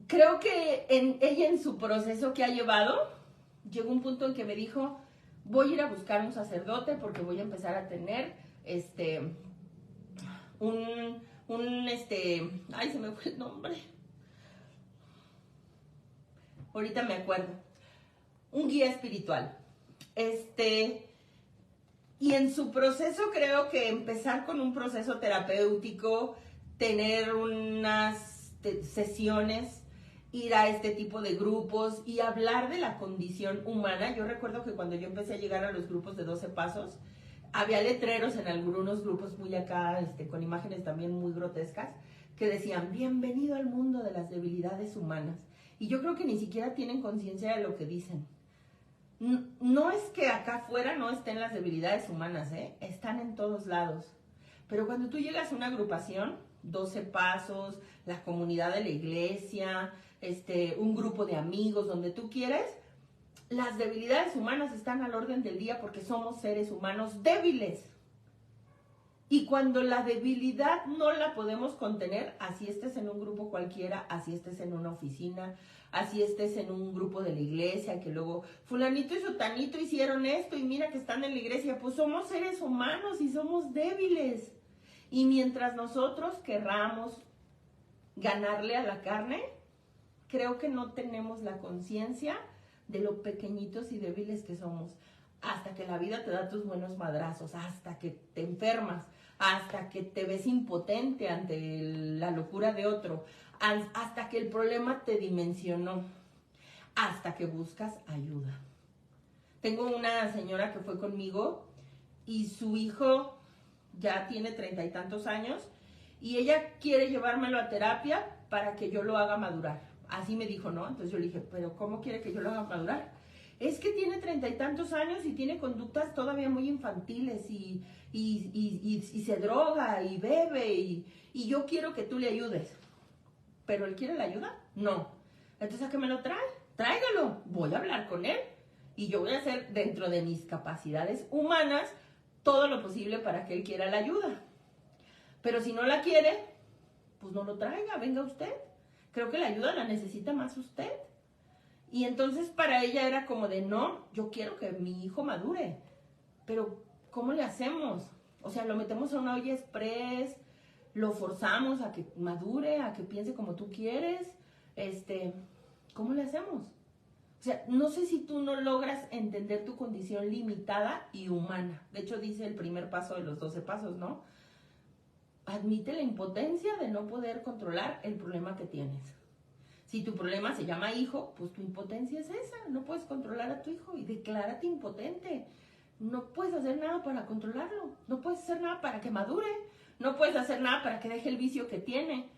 creo que ella en su proceso que ha llevado, llegó un punto en que me dijo, voy a ir a buscar un sacerdote porque voy a empezar a tener ay, se me fue el nombre. Ahorita me acuerdo. Un guía espiritual. Y en su proceso creo que empezar con un proceso terapéutico, tener unas sesiones, ir a este tipo de grupos y hablar de la condición humana. Yo recuerdo que cuando yo empecé a llegar a los grupos de 12 pasos, había letreros en algunos grupos muy acá, con imágenes también muy grotescas, que decían, bienvenido al mundo de las debilidades humanas. Y yo creo que ni siquiera tienen conciencia de lo que dicen. No es que acá afuera no estén las debilidades humanas, están en todos lados. Pero cuando tú llegas a una agrupación, 12 pasos, la comunidad de la iglesia, un grupo de amigos, donde tú quieres, las debilidades humanas están al orden del día porque somos seres humanos débiles. Y cuando la debilidad no la podemos contener, así estés en un grupo cualquiera, así estés en una oficina, así estés en un grupo de la iglesia, que luego fulanito y sotanito hicieron esto y mira que están en la iglesia, pues somos seres humanos y somos débiles. Y mientras nosotros querramos ganarle a la carne, creo que no tenemos la conciencia de lo pequeñitos y débiles que somos. Hasta que la vida te da tus buenos madrazos, hasta que te enfermas, hasta que te ves impotente ante la locura de otro, hasta que el problema te dimensionó, hasta que buscas ayuda. Tengo una señora que fue conmigo y su hijo ya tiene 30 y tantos años y ella quiere llevármelo a terapia para que yo lo haga madurar. Así me dijo, ¿no? Entonces yo le dije, ¿pero cómo quiere que yo lo haga madurar? Es que tiene 30 y tantos años y tiene conductas todavía muy infantiles y se droga y bebe y yo quiero que tú le ayudes. ¿Pero él quiere la ayuda? No. Entonces, ¿a qué me lo trae? Tráigalo. Voy a hablar con él y yo voy a hacer dentro de mis capacidades humanas todo lo posible para que él quiera la ayuda. Pero si no la quiere, pues no lo traiga, venga usted. Creo que la ayuda la necesita más usted. Y entonces para ella era como de, no, yo quiero que mi hijo madure. Pero, ¿cómo le hacemos? O sea, lo metemos a una olla express, lo forzamos a que madure, a que piense como tú quieres. ¿Cómo le hacemos? O sea, no sé si tú no logras entender tu condición limitada y humana. De hecho, dice el primer paso de los 12 pasos, ¿no? Admite la impotencia de no poder controlar el problema que tienes. Si tu problema se llama hijo, pues tu impotencia es esa. No puedes controlar a tu hijo y declárate impotente. no puedes hacer nada para controlarlo, no puedes hacer nada para que madure, no puedes hacer nada para que deje el vicio que tiene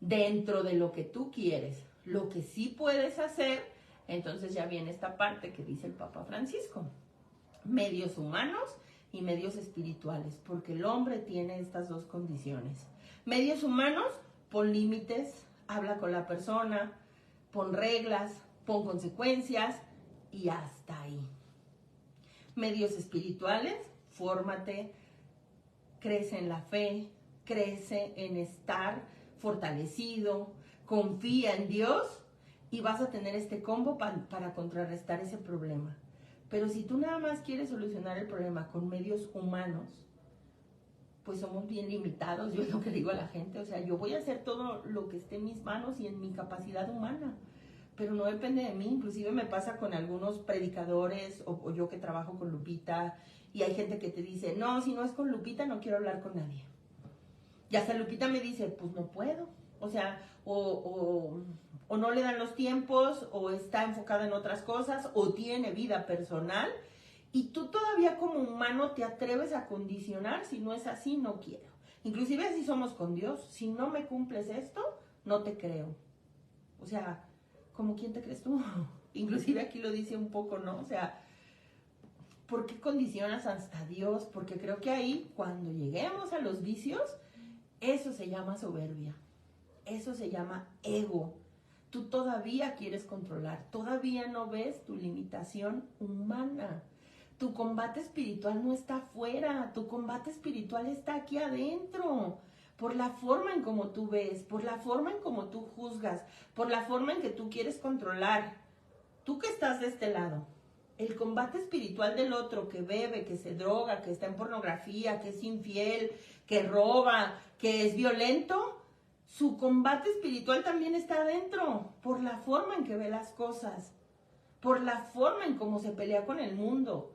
dentro de lo que tú quieres. Lo que sí puedes hacer, entonces ya viene esta parte que dice el Papa Francisco, medios humanos y medios espirituales, porque el hombre tiene estas dos condiciones. Medios humanos, pon límites, habla con la persona, pon reglas, pon consecuencias y hasta ahí. Medios espirituales, fórmate, crece en la fe, crece en estar fortalecido, confía en Dios y vas a tener este combo para contrarrestar ese problema. Pero si tú nada más quieres solucionar el problema con medios humanos, pues somos bien limitados. Yo es lo que digo a la gente, o sea, yo voy a hacer todo lo que esté en mis manos y en mi capacidad humana, pero no depende de mí. Inclusive me pasa con algunos predicadores o yo que trabajo con Lupita, y hay gente que te dice, no, si no es con Lupita no quiero hablar con nadie. Y hasta Lupita me dice, pues no puedo, o sea, o no le dan los tiempos, o está enfocada en otras cosas, o tiene vida personal, y tú todavía como humano te atreves a condicionar. Si no es así, no quiero. Inclusive así somos con Dios. Si no me cumples esto, no te creo. O sea, ¿como quién te crees tú? Inclusive aquí lo dice un poco, ¿no? O sea, ¿por qué condicionas hasta Dios? Porque creo que ahí, cuando lleguemos a los vicios, eso se llama soberbia. Eso se llama ego. Tú todavía quieres controlar, todavía no ves tu limitación humana. Tu combate espiritual no está afuera, tu combate espiritual está aquí adentro. Por la forma en cómo tú ves, por la forma en cómo tú juzgas, por la forma en que tú quieres controlar. Tú que estás de este lado, el combate espiritual del otro que bebe, que se droga, que está en pornografía, que es infiel, que roba, que es violento, su combate espiritual también está adentro, por la forma en que ve las cosas, por la forma en cómo se pelea con el mundo.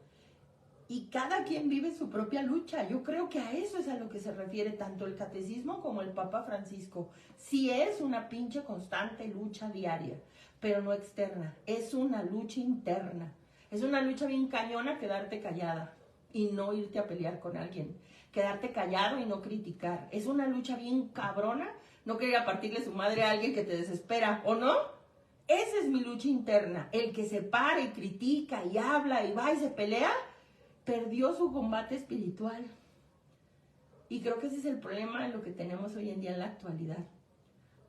Y cada quien vive su propia lucha. Yo creo que a eso es a lo que se refiere tanto el catecismo como el Papa Francisco. Sí es una pinche constante lucha diaria, pero no externa. Es una lucha interna. Es una lucha bien cañona quedarte callada y no irte a pelear con alguien. Quedarte callado y no criticar. Es una lucha bien cabrona no querer a partirle su madre a alguien que te desespera, ¿o no? Esa es mi lucha interna. El que se para y critica y habla y va y se pelea, perdió su combate espiritual. Y creo que ese es el problema en lo que tenemos hoy en día en la actualidad.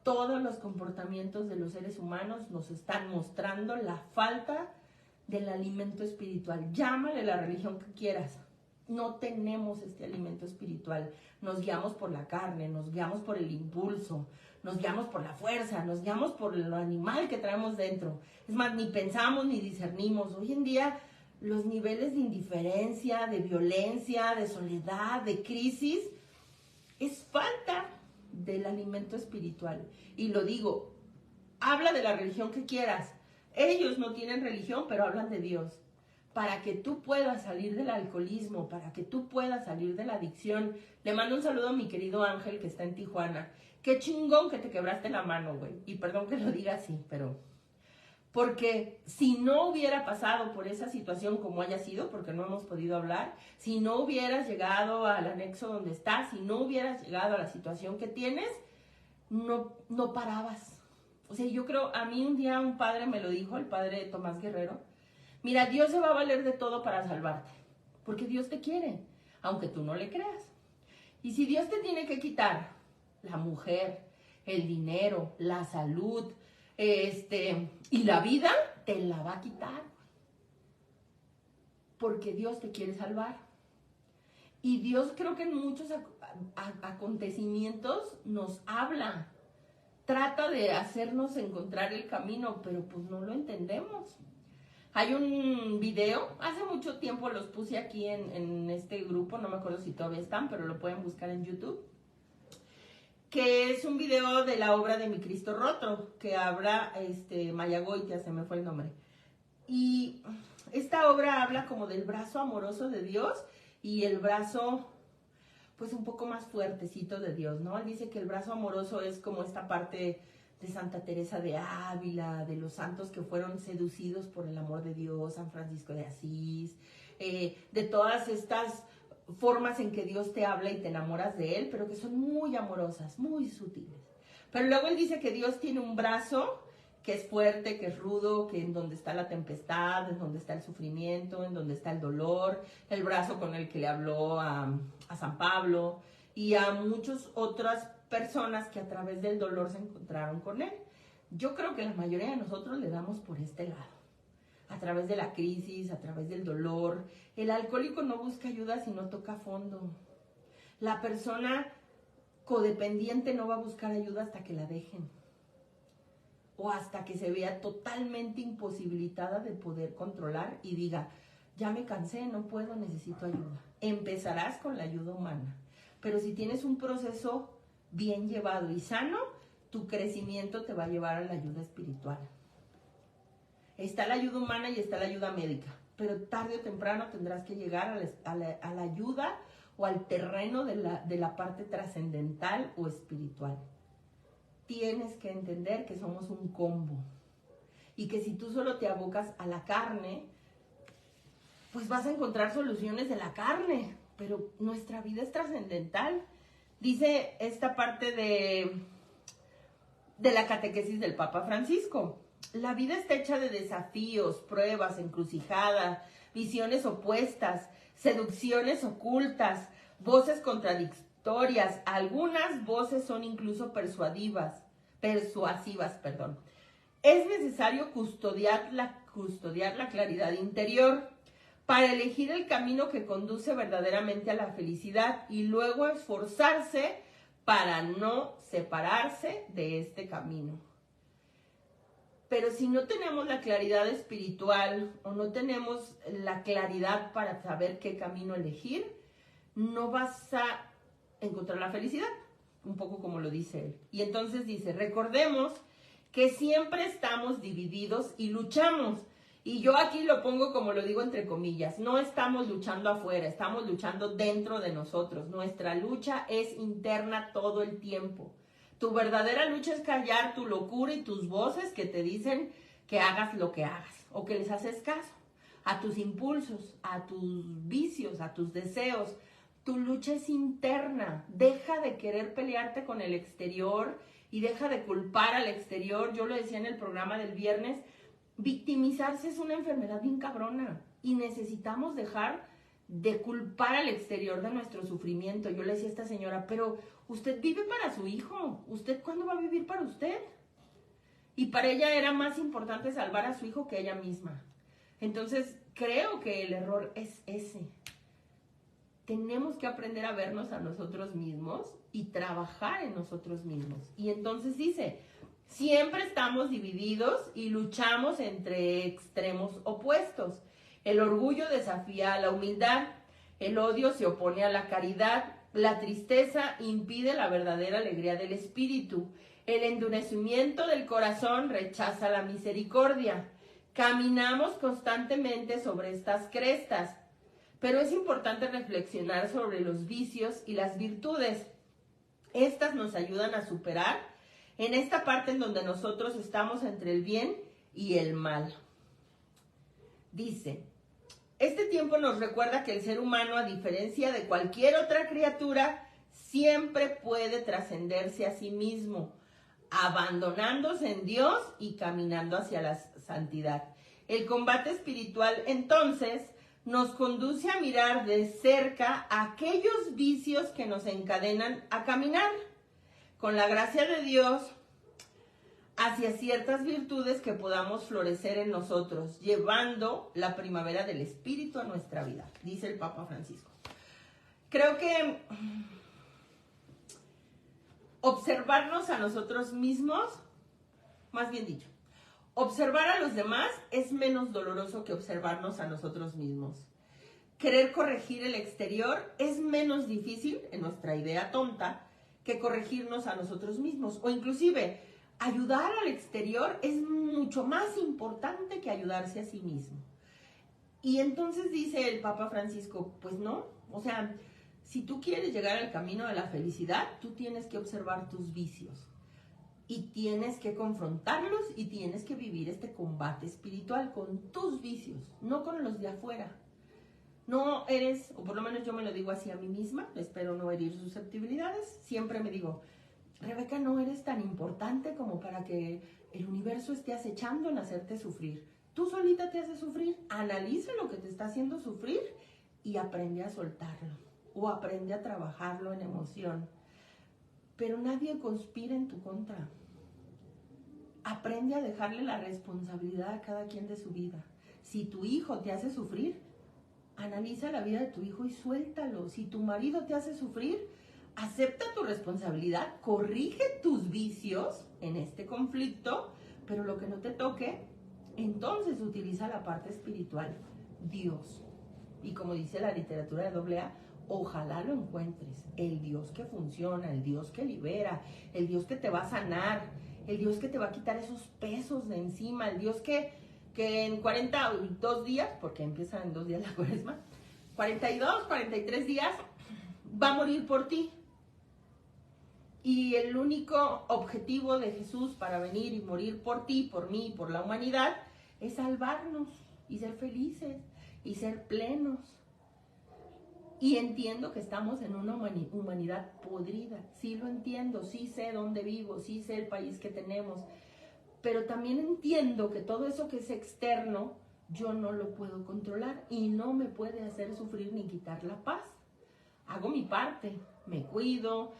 Todos los comportamientos de los seres humanos nos están mostrando la falta del alimento espiritual. Llámale la religión que quieras. No tenemos este alimento espiritual. Nos guiamos por la carne, nos guiamos por el impulso, nos guiamos por la fuerza, nos guiamos por lo animal que traemos dentro. Es más, ni pensamos ni discernimos. Hoy en día los niveles de indiferencia, de violencia, de soledad, de crisis, es falta del alimento espiritual. Y lo digo, habla de la religión que quieras. Ellos no tienen religión, pero hablan de Dios. Para que tú puedas salir del alcoholismo, para que tú puedas salir de la adicción. Le mando un saludo a mi querido Ángel que está en Tijuana. Qué chingón que te quebraste la mano, güey. Y perdón que lo diga así, pero... Porque si no hubiera pasado por esa situación como haya sido, porque no hemos podido hablar, si no hubieras llegado al anexo donde estás, si no hubieras llegado a la situación que tienes, no parabas. O sea, yo creo, a mí un día un padre me lo dijo, el padre Tomás Guerrero, mira, Dios se va a valer de todo para salvarte, porque Dios te quiere, aunque tú no le creas. Y si Dios te tiene que quitar la mujer, el dinero, la salud, y la vida, te la va a quitar. Porque Dios te quiere salvar. Y Dios creo que en muchos acontecimientos nos habla. Trata de hacernos encontrar el camino, pero pues no lo entendemos. Hay un video, hace mucho tiempo los puse aquí en este grupo, no me acuerdo si todavía están, pero lo pueden buscar en YouTube, que es un video de la obra de Mi Cristo Roto, que habla Mayagoitia, se me fue el nombre. Y esta obra habla como del brazo amoroso de Dios y el brazo, pues un poco más fuertecito de Dios, ¿no? Él dice que el brazo amoroso es como esta parte de Santa Teresa de Ávila, de los santos que fueron seducidos por el amor de Dios, San Francisco de Asís, de todas estas formas en que Dios te habla y te enamoras de Él, pero que son muy amorosas, muy sutiles. Pero luego Él dice que Dios tiene un brazo que es fuerte, que es rudo, que en donde está la tempestad, en donde está el sufrimiento, en donde está el dolor, el brazo con el que le habló a San Pablo y a muchas otras personas que a través del dolor se encontraron con Él. Yo creo que la mayoría de nosotros le damos por este lado, a través de la crisis, a través del dolor. El alcohólico no busca ayuda si no toca fondo. La persona codependiente no va a buscar ayuda hasta que la dejen o hasta que se vea totalmente imposibilitada de poder controlar y diga, ya me cansé, no puedo, necesito ayuda. Empezarás con la ayuda humana, pero si tienes un proceso bien llevado y sano, tu crecimiento te va a llevar a la ayuda espiritual. Está la ayuda humana y está la ayuda médica, pero tarde o temprano tendrás que llegar a la ayuda o al terreno de la parte trascendental o espiritual. Tienes que entender que somos un combo y que si tú solo te abocas a la carne, pues vas a encontrar soluciones de la carne, pero nuestra vida es trascendental. Dice esta parte de la catequesis del Papa Francisco. La vida está hecha de desafíos, pruebas, encrucijadas, visiones opuestas, seducciones ocultas, voces contradictorias. Algunas voces son incluso persuasivas. Es necesario custodiar la claridad interior para elegir el camino que conduce verdaderamente a la felicidad y luego esforzarse para no separarse de este camino. Pero si no tenemos la claridad espiritual o no tenemos la claridad para saber qué camino elegir, no vas a encontrar la felicidad, un poco como lo dice él. Y entonces dice, recordemos que siempre estamos divididos y luchamos. Y yo aquí lo pongo como lo digo entre comillas, no estamos luchando afuera, estamos luchando dentro de nosotros. Nuestra lucha es interna todo el tiempo. Tu verdadera lucha es callar tu locura y tus voces que te dicen que hagas lo que hagas o que les haces caso a tus impulsos, a tus vicios, a tus deseos. Tu lucha es interna. Deja de querer pelearte con el exterior y deja de culpar al exterior. Yo lo decía en el programa del viernes, victimizarse es una enfermedad bien cabrona y necesitamos dejar de culpar al exterior de nuestro sufrimiento. Yo le decía a esta señora, pero usted vive para su hijo, ¿usted cuándo va a vivir para usted? Y para ella era más importante salvar a su hijo que ella misma. Entonces creo que el error es ese. Tenemos que aprender a vernos a nosotros mismos y trabajar en nosotros mismos. Y entonces dice, siempre estamos divididos y luchamos entre extremos opuestos. El orgullo desafía a la humildad, el odio se opone a la caridad, la tristeza impide la verdadera alegría del espíritu, el endurecimiento del corazón rechaza la misericordia. Caminamos constantemente sobre estas crestas, pero es importante reflexionar sobre los vicios y las virtudes. Estas nos ayudan a superar en esta parte en donde nosotros estamos entre el bien y el mal. Dice, este tiempo nos recuerda que el ser humano, a diferencia de cualquier otra criatura, siempre puede trascenderse a sí mismo, abandonándose en Dios y caminando hacia la santidad. El combate espiritual, entonces, nos conduce a mirar de cerca aquellos vicios que nos encadenan a caminar, con la gracia de Dios, hacia ciertas virtudes que podamos florecer en nosotros, llevando la primavera del espíritu a nuestra vida, dice el Papa Francisco. Creo que observarnos a nosotros mismos, más bien dicho, observar a los demás es menos doloroso que observarnos a nosotros mismos. Querer corregir el exterior es menos difícil, en nuestra idea tonta, que corregirnos a nosotros mismos. O inclusive, ayudar al exterior es mucho más importante que ayudarse a sí mismo. Y entonces dice el Papa Francisco, pues no, o sea, si tú quieres llegar al camino de la felicidad, tú tienes que observar tus vicios. Y tienes que confrontarlos y tienes que vivir este combate espiritual con tus vicios, no con los de afuera. no eres, o por lo menos yo me lo digo así a mí misma, espero no herir susceptibilidades, siempre me digo, Rebeca, no eres tan importante como para que el universo esté acechando en hacerte sufrir. Tú solita te haces sufrir, analiza lo que te está haciendo sufrir y aprende a soltarlo o aprende a trabajarlo en emoción. Pero nadie conspira en tu contra. Aprende a dejarle la responsabilidad a cada quien de su vida. Si tu hijo te hace sufrir, analiza la vida de tu hijo y suéltalo. Si tu marido te hace sufrir, acepta tu responsabilidad, corrige tus vicios en este conflicto, pero lo que no te toque, entonces utiliza la parte espiritual, Dios. Y como dice la literatura de AA, ojalá lo encuentres, el Dios que funciona, el Dios que libera, el Dios que te va a sanar, el Dios que te va a quitar esos pesos de encima, el Dios que en 42 días, porque empieza en 2 días la cuaresma, 42, 43 días, va a morir por ti. Y el único objetivo de Jesús para venir y morir por ti, por mí, por la humanidad, es salvarnos y ser felices y ser plenos. Y entiendo que estamos en una humanidad podrida, sí lo entiendo, sí sé dónde vivo, sí sé el país que tenemos, pero también entiendo que todo eso que es externo, yo no lo puedo controlar y no me puede hacer sufrir ni quitar la paz. Hago mi parte, me cuido,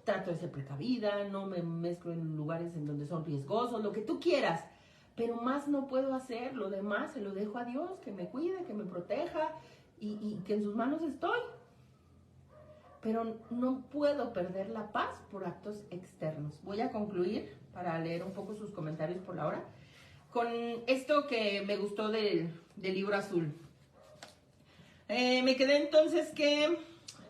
trato de ser precavida, no me mezclo en lugares en donde son riesgosos, lo que tú quieras, pero más no puedo hacer, lo demás se lo dejo a Dios, que me cuide, que me proteja y que en sus manos estoy. Pero no puedo perder la paz por actos externos. Voy a concluir para leer un poco sus comentarios por la hora con esto que me gustó del libro azul. Me quedé entonces que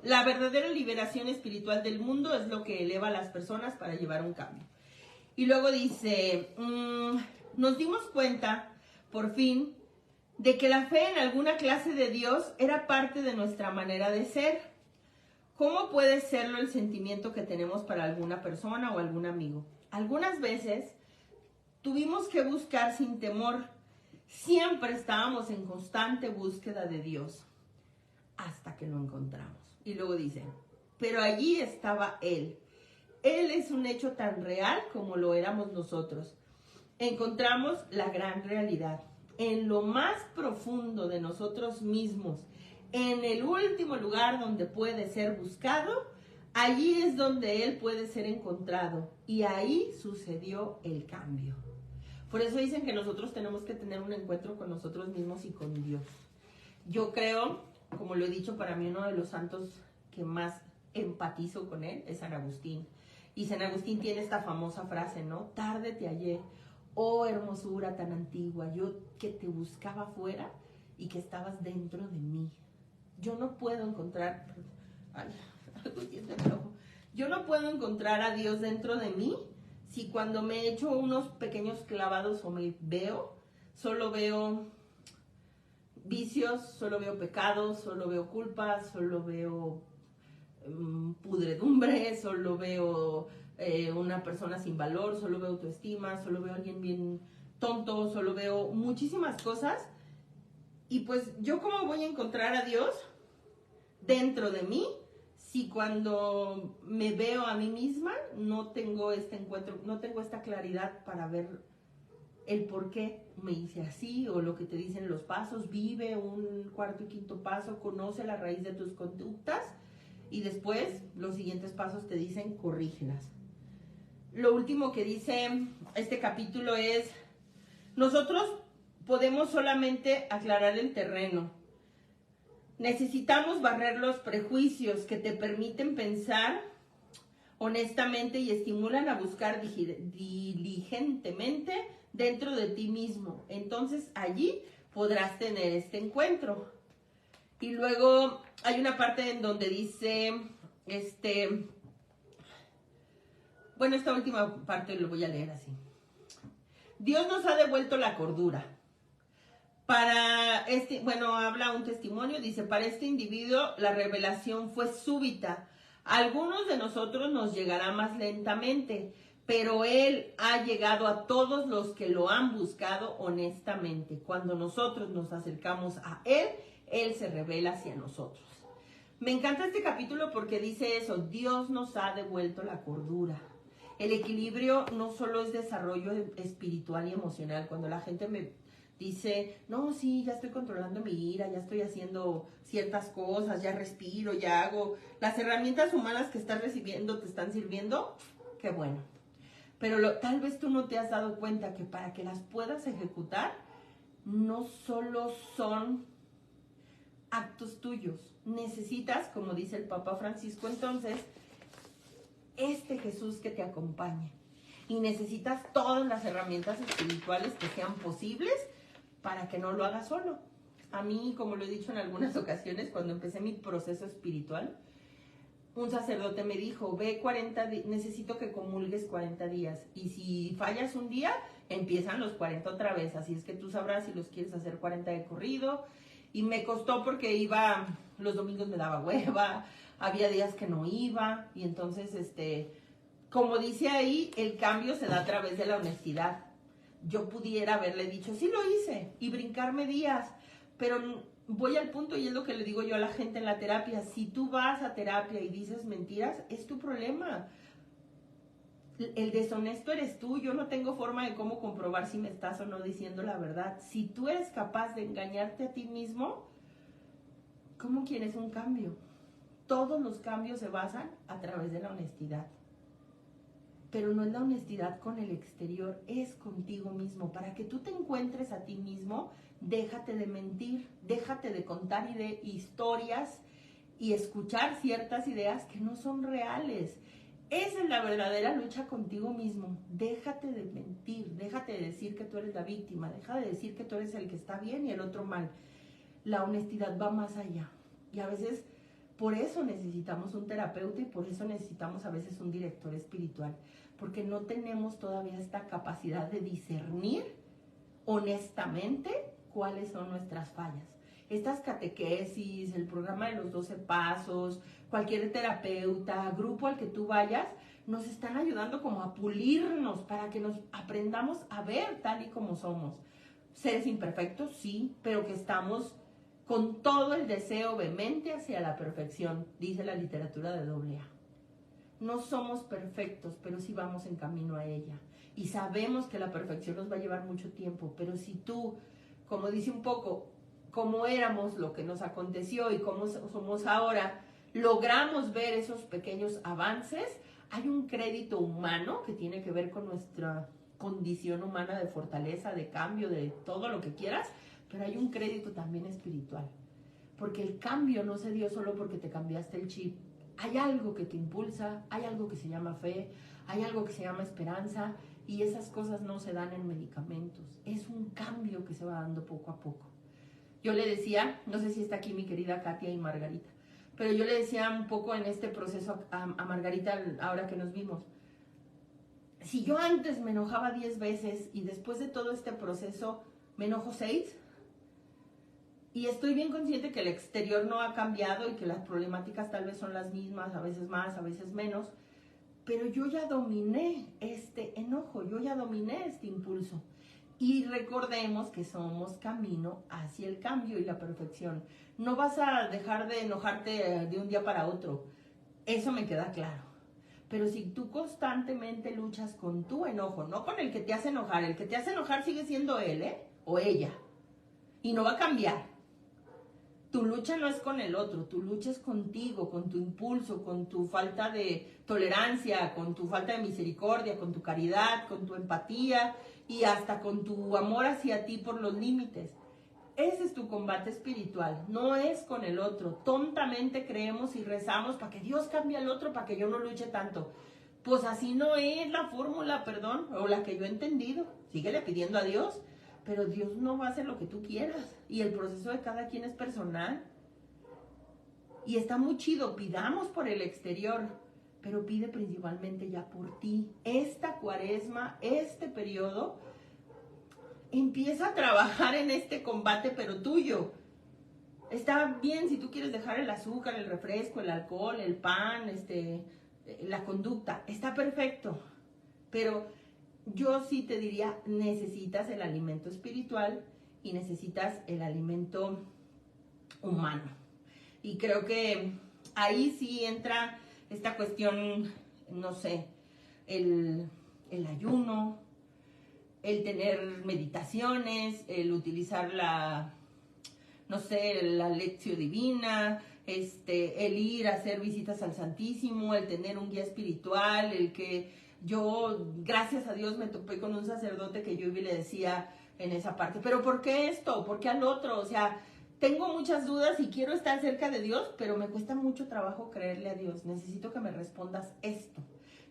la verdadera liberación espiritual del mundo es lo que eleva a las personas para llevar un cambio. Y luego dice, nos dimos cuenta, por fin, de que la fe en alguna clase de Dios era parte de nuestra manera de ser. ¿Cómo puede serlo el sentimiento que tenemos para alguna persona o algún amigo? Algunas veces tuvimos que buscar sin temor. Siempre estábamos en constante búsqueda de Dios hasta que lo encontramos. Y luego dice, pero allí estaba Él. Él es un hecho tan real como lo éramos nosotros. Encontramos la gran realidad en lo más profundo de nosotros mismos. En el último lugar donde puede ser buscado, allí es donde Él puede ser encontrado. Y ahí sucedió el cambio. Por eso dicen que nosotros tenemos que tener un encuentro con nosotros mismos y con Dios. Yo creo, como lo he dicho, para mí uno de los santos que más empatizo con Él es San Agustín. Y San Agustín tiene esta famosa frase, ¿no? Tarde te hallé, oh hermosura tan antigua, yo que te buscaba afuera y que estabas dentro de mí. Yo no puedo encontrar, yo no puedo encontrar a Dios dentro de mí si cuando me echo unos pequeños clavados o me veo, solo veo vicios, solo veo pecados, solo veo culpas, solo veo pudredumbre, solo veo una persona sin valor, solo veo autoestima, solo veo a alguien bien tonto, solo veo muchísimas cosas. Y pues, ¿yo cómo voy a encontrar a Dios dentro de mí si cuando me veo a mí misma no tengo este encuentro, no tengo esta claridad para ver el por qué me hice así, o lo que te dicen los pasos? Vive un cuarto y quinto paso, conoce la raíz de tus conductas y después los siguientes pasos te dicen corrígelas. Lo último que dice este capítulo es, nosotros podemos solamente aclarar el terreno. Necesitamos barrer los prejuicios que te permiten pensar honestamente y estimulan a buscar diligentemente dentro de ti mismo. Entonces allí podrás tener este encuentro. Y luego hay una parte en donde dice, bueno, esta última parte lo voy a leer así. Dios nos ha devuelto la cordura. Habla un testimonio, dice, para este individuo la revelación fue súbita. A algunos de nosotros nos llegará más lentamente, pero Él ha llegado a todos los que lo han buscado honestamente. Cuando nosotros nos acercamos a Él, Él se revela hacia nosotros. Me encanta este capítulo porque dice eso, Dios nos ha devuelto la cordura. El equilibrio no solo es desarrollo espiritual y emocional. Cuando la gente me dice, no, sí, ya estoy controlando mi ira, ya estoy haciendo ciertas cosas, ya respiro, ya hago. Las herramientas humanas que estás recibiendo te están sirviendo, qué bueno. Pero tal vez tú no te has dado cuenta que para que las puedas ejecutar, no solo son actos tuyos. Necesitas, como dice el Papa Francisco entonces, este Jesús que te acompañe. Y necesitas todas las herramientas espirituales que sean posibles para que no lo hagas solo. A mí, como lo he dicho en algunas ocasiones, cuando empecé mi proceso espiritual, un sacerdote me dijo, ve 40 días, necesito que comulgues 40 días. Y si fallas un día, empiezan los 40 otra vez. Así es que tú sabrás si los quieres hacer 40 de corrido. Y me costó porque iba, los domingos me daba hueva, había días que no iba. Y entonces, como dice ahí, el cambio se da a través de la honestidad. Yo pudiera haberle dicho, sí lo hice, y brincarme días, pero voy al punto y es lo que le digo yo a la gente en la terapia. Si tú vas a terapia y dices mentiras, es tu problema. El deshonesto eres tú. Yo no tengo forma de cómo comprobar si me estás o no diciendo la verdad. Si tú eres capaz de engañarte a ti mismo, ¿cómo quieres un cambio? Todos los cambios se basan a través de la honestidad. Pero no es la honestidad con el exterior, es contigo mismo. Para que tú te encuentres a ti mismo, déjate de mentir, déjate de contar historias y escuchar ciertas ideas que no son reales. Esa es la verdadera lucha contigo mismo. Déjate de mentir, déjate de decir que tú eres la víctima, deja de decir que tú eres el que está bien y el otro mal. La honestidad va más allá. Y a veces por eso necesitamos un terapeuta y por eso necesitamos a veces un director espiritual. Porque no tenemos todavía esta capacidad de discernir honestamente cuáles son nuestras fallas. Estas catequesis, el programa de los 12 pasos, cualquier terapeuta, grupo al que tú vayas, nos están ayudando como a pulirnos para que nos aprendamos a ver tal y como somos. Seres imperfectos, sí, pero que estamos con todo el deseo vehemente hacia la perfección, dice la literatura de AA. No somos perfectos, pero sí vamos en camino a ella. Y sabemos que la perfección nos va a llevar mucho tiempo, pero si tú, como dice un poco, cómo éramos, lo que nos aconteció y cómo somos ahora, logramos ver esos pequeños avances, hay un crédito humano que tiene que ver con nuestra condición humana de fortaleza, de cambio, de todo lo que quieras, pero hay un crédito también espiritual. Porque el cambio no se dio solo porque te cambiaste el chip. Hay algo que te impulsa, hay algo que se llama fe, hay algo que se llama esperanza, y esas cosas no se dan en medicamentos. Es un cambio que se va dando poco a poco. Yo le decía, no sé si está aquí mi querida Katia y Margarita, pero yo le decía un poco en este proceso a Margarita ahora que nos vimos. Si yo antes me enojaba 10 veces y después de todo este proceso me enojo 6, y estoy bien consciente que el exterior no ha cambiado y que las problemáticas tal vez son las mismas, a veces más, a veces menos, pero yo ya dominé este enojo, yo ya dominé este impulso. Y recordemos que somos camino hacia el cambio y la perfección. No vas a dejar de enojarte de un día para otro, eso me queda claro. Pero si tú constantemente luchas con tu enojo, no con el que te hace enojar, el que te hace enojar sigue siendo él, o ella, y no va a cambiar. Tu lucha no es con el otro, tu lucha es contigo, con tu impulso, con tu falta de tolerancia, con tu falta de misericordia, con tu caridad, con tu empatía y hasta con tu amor hacia ti por los límites. Ese es tu combate espiritual, no es con el otro. Tontamente creemos y rezamos para que Dios cambie al otro, para que yo no luche tanto. Pues así no es la fórmula, perdón, o la que yo he entendido. Síguele pidiendo a Dios. Pero Dios no va a hacer lo que tú quieras. Y el proceso de cada quien es personal. Y está muy chido, pidamos por el exterior, pero pide principalmente ya por ti. Esta cuaresma, este periodo, empieza a trabajar en este combate, pero tuyo. Está bien si tú quieres dejar el azúcar, el refresco, el alcohol, el pan, la conducta. Está perfecto. Pero yo sí te diría, necesitas el alimento espiritual y necesitas el alimento humano. Y creo que ahí sí entra esta cuestión, no sé, el ayuno, el tener meditaciones, el utilizar no sé, la lección divina, el ir a hacer visitas al Santísimo, el tener un guía espiritual, el que yo, gracias a Dios, me topé con un sacerdote que yo le decía en esa parte, pero ¿por qué esto? ¿Por qué al otro? O sea, tengo muchas dudas y quiero estar cerca de Dios, pero me cuesta mucho trabajo creerle a Dios. Necesito que me respondas esto.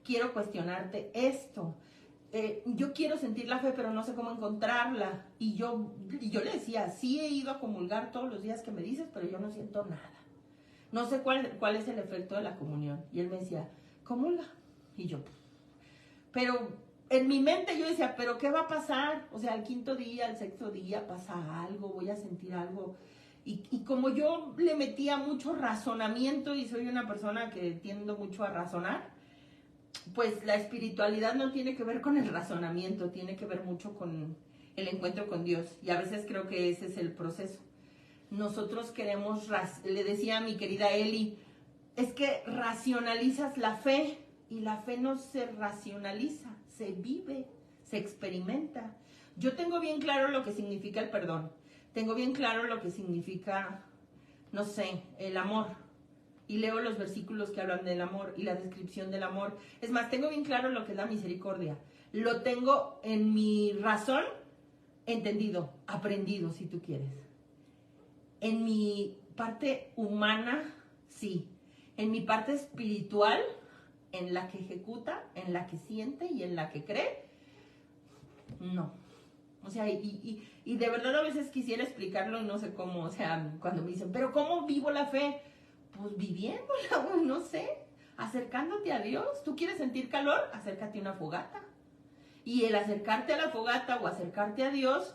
Quiero cuestionarte esto. Yo quiero sentir la fe, pero no sé cómo encontrarla. Y yo le decía, sí he ido a comulgar todos los días que me dices, pero yo no siento nada. No sé cuál es el efecto de la comunión. Y él me decía, comulga. Y yo, pero en mi mente yo decía, pero ¿qué va a pasar? O sea, al quinto día, al sexto día pasa algo, voy a sentir algo. Y como yo le metía mucho razonamiento y soy una persona que tiendo mucho a razonar, pues la espiritualidad no tiene que ver con el razonamiento, tiene que ver mucho con el encuentro con Dios. Y a veces creo que ese es el proceso. Nosotros queremos, le decía a mi querida Eli, es que racionalizas la fe y la fe no se racionaliza, se vive, se experimenta. Yo tengo bien claro lo que significa el perdón, tengo bien claro lo que significa, no sé, el amor. Y leo los versículos que hablan del amor y la descripción del amor. Es más, tengo bien claro lo que es la misericordia. Lo tengo en mi razón entendido, aprendido, si tú quieres. En mi parte humana, sí. En mi parte espiritual, en la que ejecuta, en la que siente y en la que cree, no. O sea, y de verdad a veces quisiera explicarlo y no sé cómo. O sea, cuando me dicen, pero ¿cómo vivo la fe? Pues viviéndola, no sé, acercándote a Dios. ¿Tú quieres sentir calor? Acércate a una fogata. Y el acercarte a la fogata o acercarte a Dios,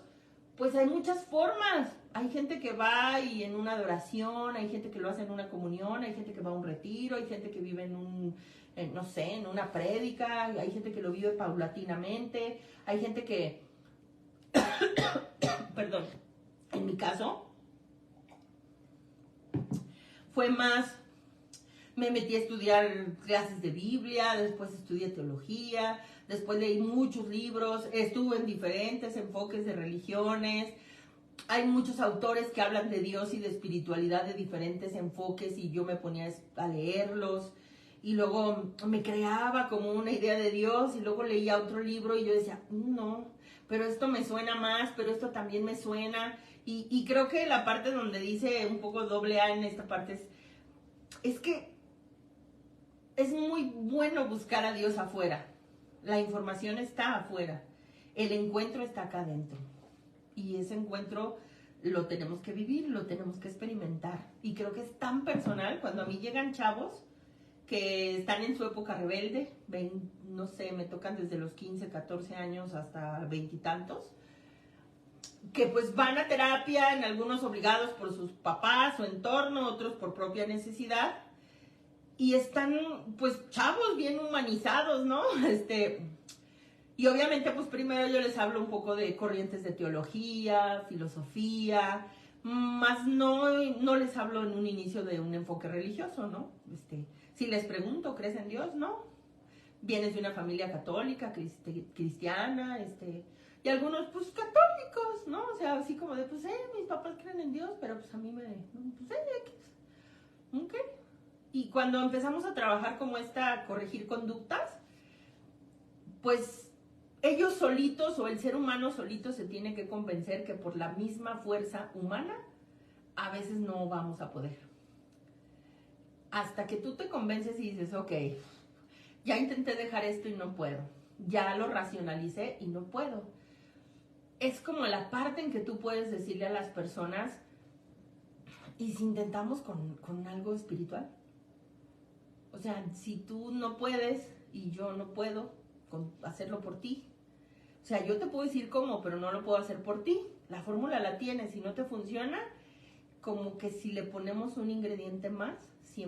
pues hay muchas formas. Hay gente que va y en una adoración, hay gente que lo hace en una comunión, hay gente que va a un retiro, hay gente que vive no sé, en una prédica, hay gente que lo vive paulatinamente, hay gente que, perdón, en mi caso, fue más, me metí a estudiar clases de Biblia, después estudié teología, después leí muchos libros, estuve en diferentes enfoques de religiones. Hay muchos autores que hablan de Dios y de espiritualidad de diferentes enfoques y yo me ponía a leerlos y luego me creaba como una idea de Dios y luego leía otro libro y yo decía, no, pero esto me suena más, pero esto también me suena. Y creo que la parte donde dice un poco doble A en esta parte es que es muy bueno buscar a Dios afuera. La información está afuera. El encuentro está acá adentro. Y ese encuentro lo tenemos que vivir, lo tenemos que experimentar. Y creo que es tan personal cuando a mí llegan chavos que están en su época rebelde, no sé, me tocan desde los 15, 14 años hasta 20 y tantos, que pues van a terapia, en algunos obligados por sus papás, su entorno, otros por propia necesidad. Y están, pues, chavos bien humanizados, ¿no? Y obviamente, pues, primero yo les hablo un poco de corrientes de teología, filosofía, más no les hablo en un inicio de un enfoque religioso, ¿no? Si les pregunto, ¿crees en Dios? No. Vienes de una familia católica, cristiana, y algunos, pues, católicos, ¿no? O sea, así como de, pues, mis papás creen en Dios, pero pues a mí pues, X. ¿Ok? Y cuando empezamos a trabajar como corregir conductas, pues ellos solitos o el ser humano solito se tiene que convencer que por la misma fuerza humana a veces no vamos a poder. Hasta que tú te convences y dices, ok, ya intenté dejar esto y no puedo. Ya lo racionalicé y no puedo. Es como la parte en que tú puedes decirle a las personas, ¿y si intentamos con algo espiritual? O sea, si tú no puedes y yo no puedo hacerlo por ti. O sea, yo te puedo decir cómo, pero no lo puedo hacer por ti. La fórmula la tienes, si no te funciona, como que si le ponemos un ingrediente más, si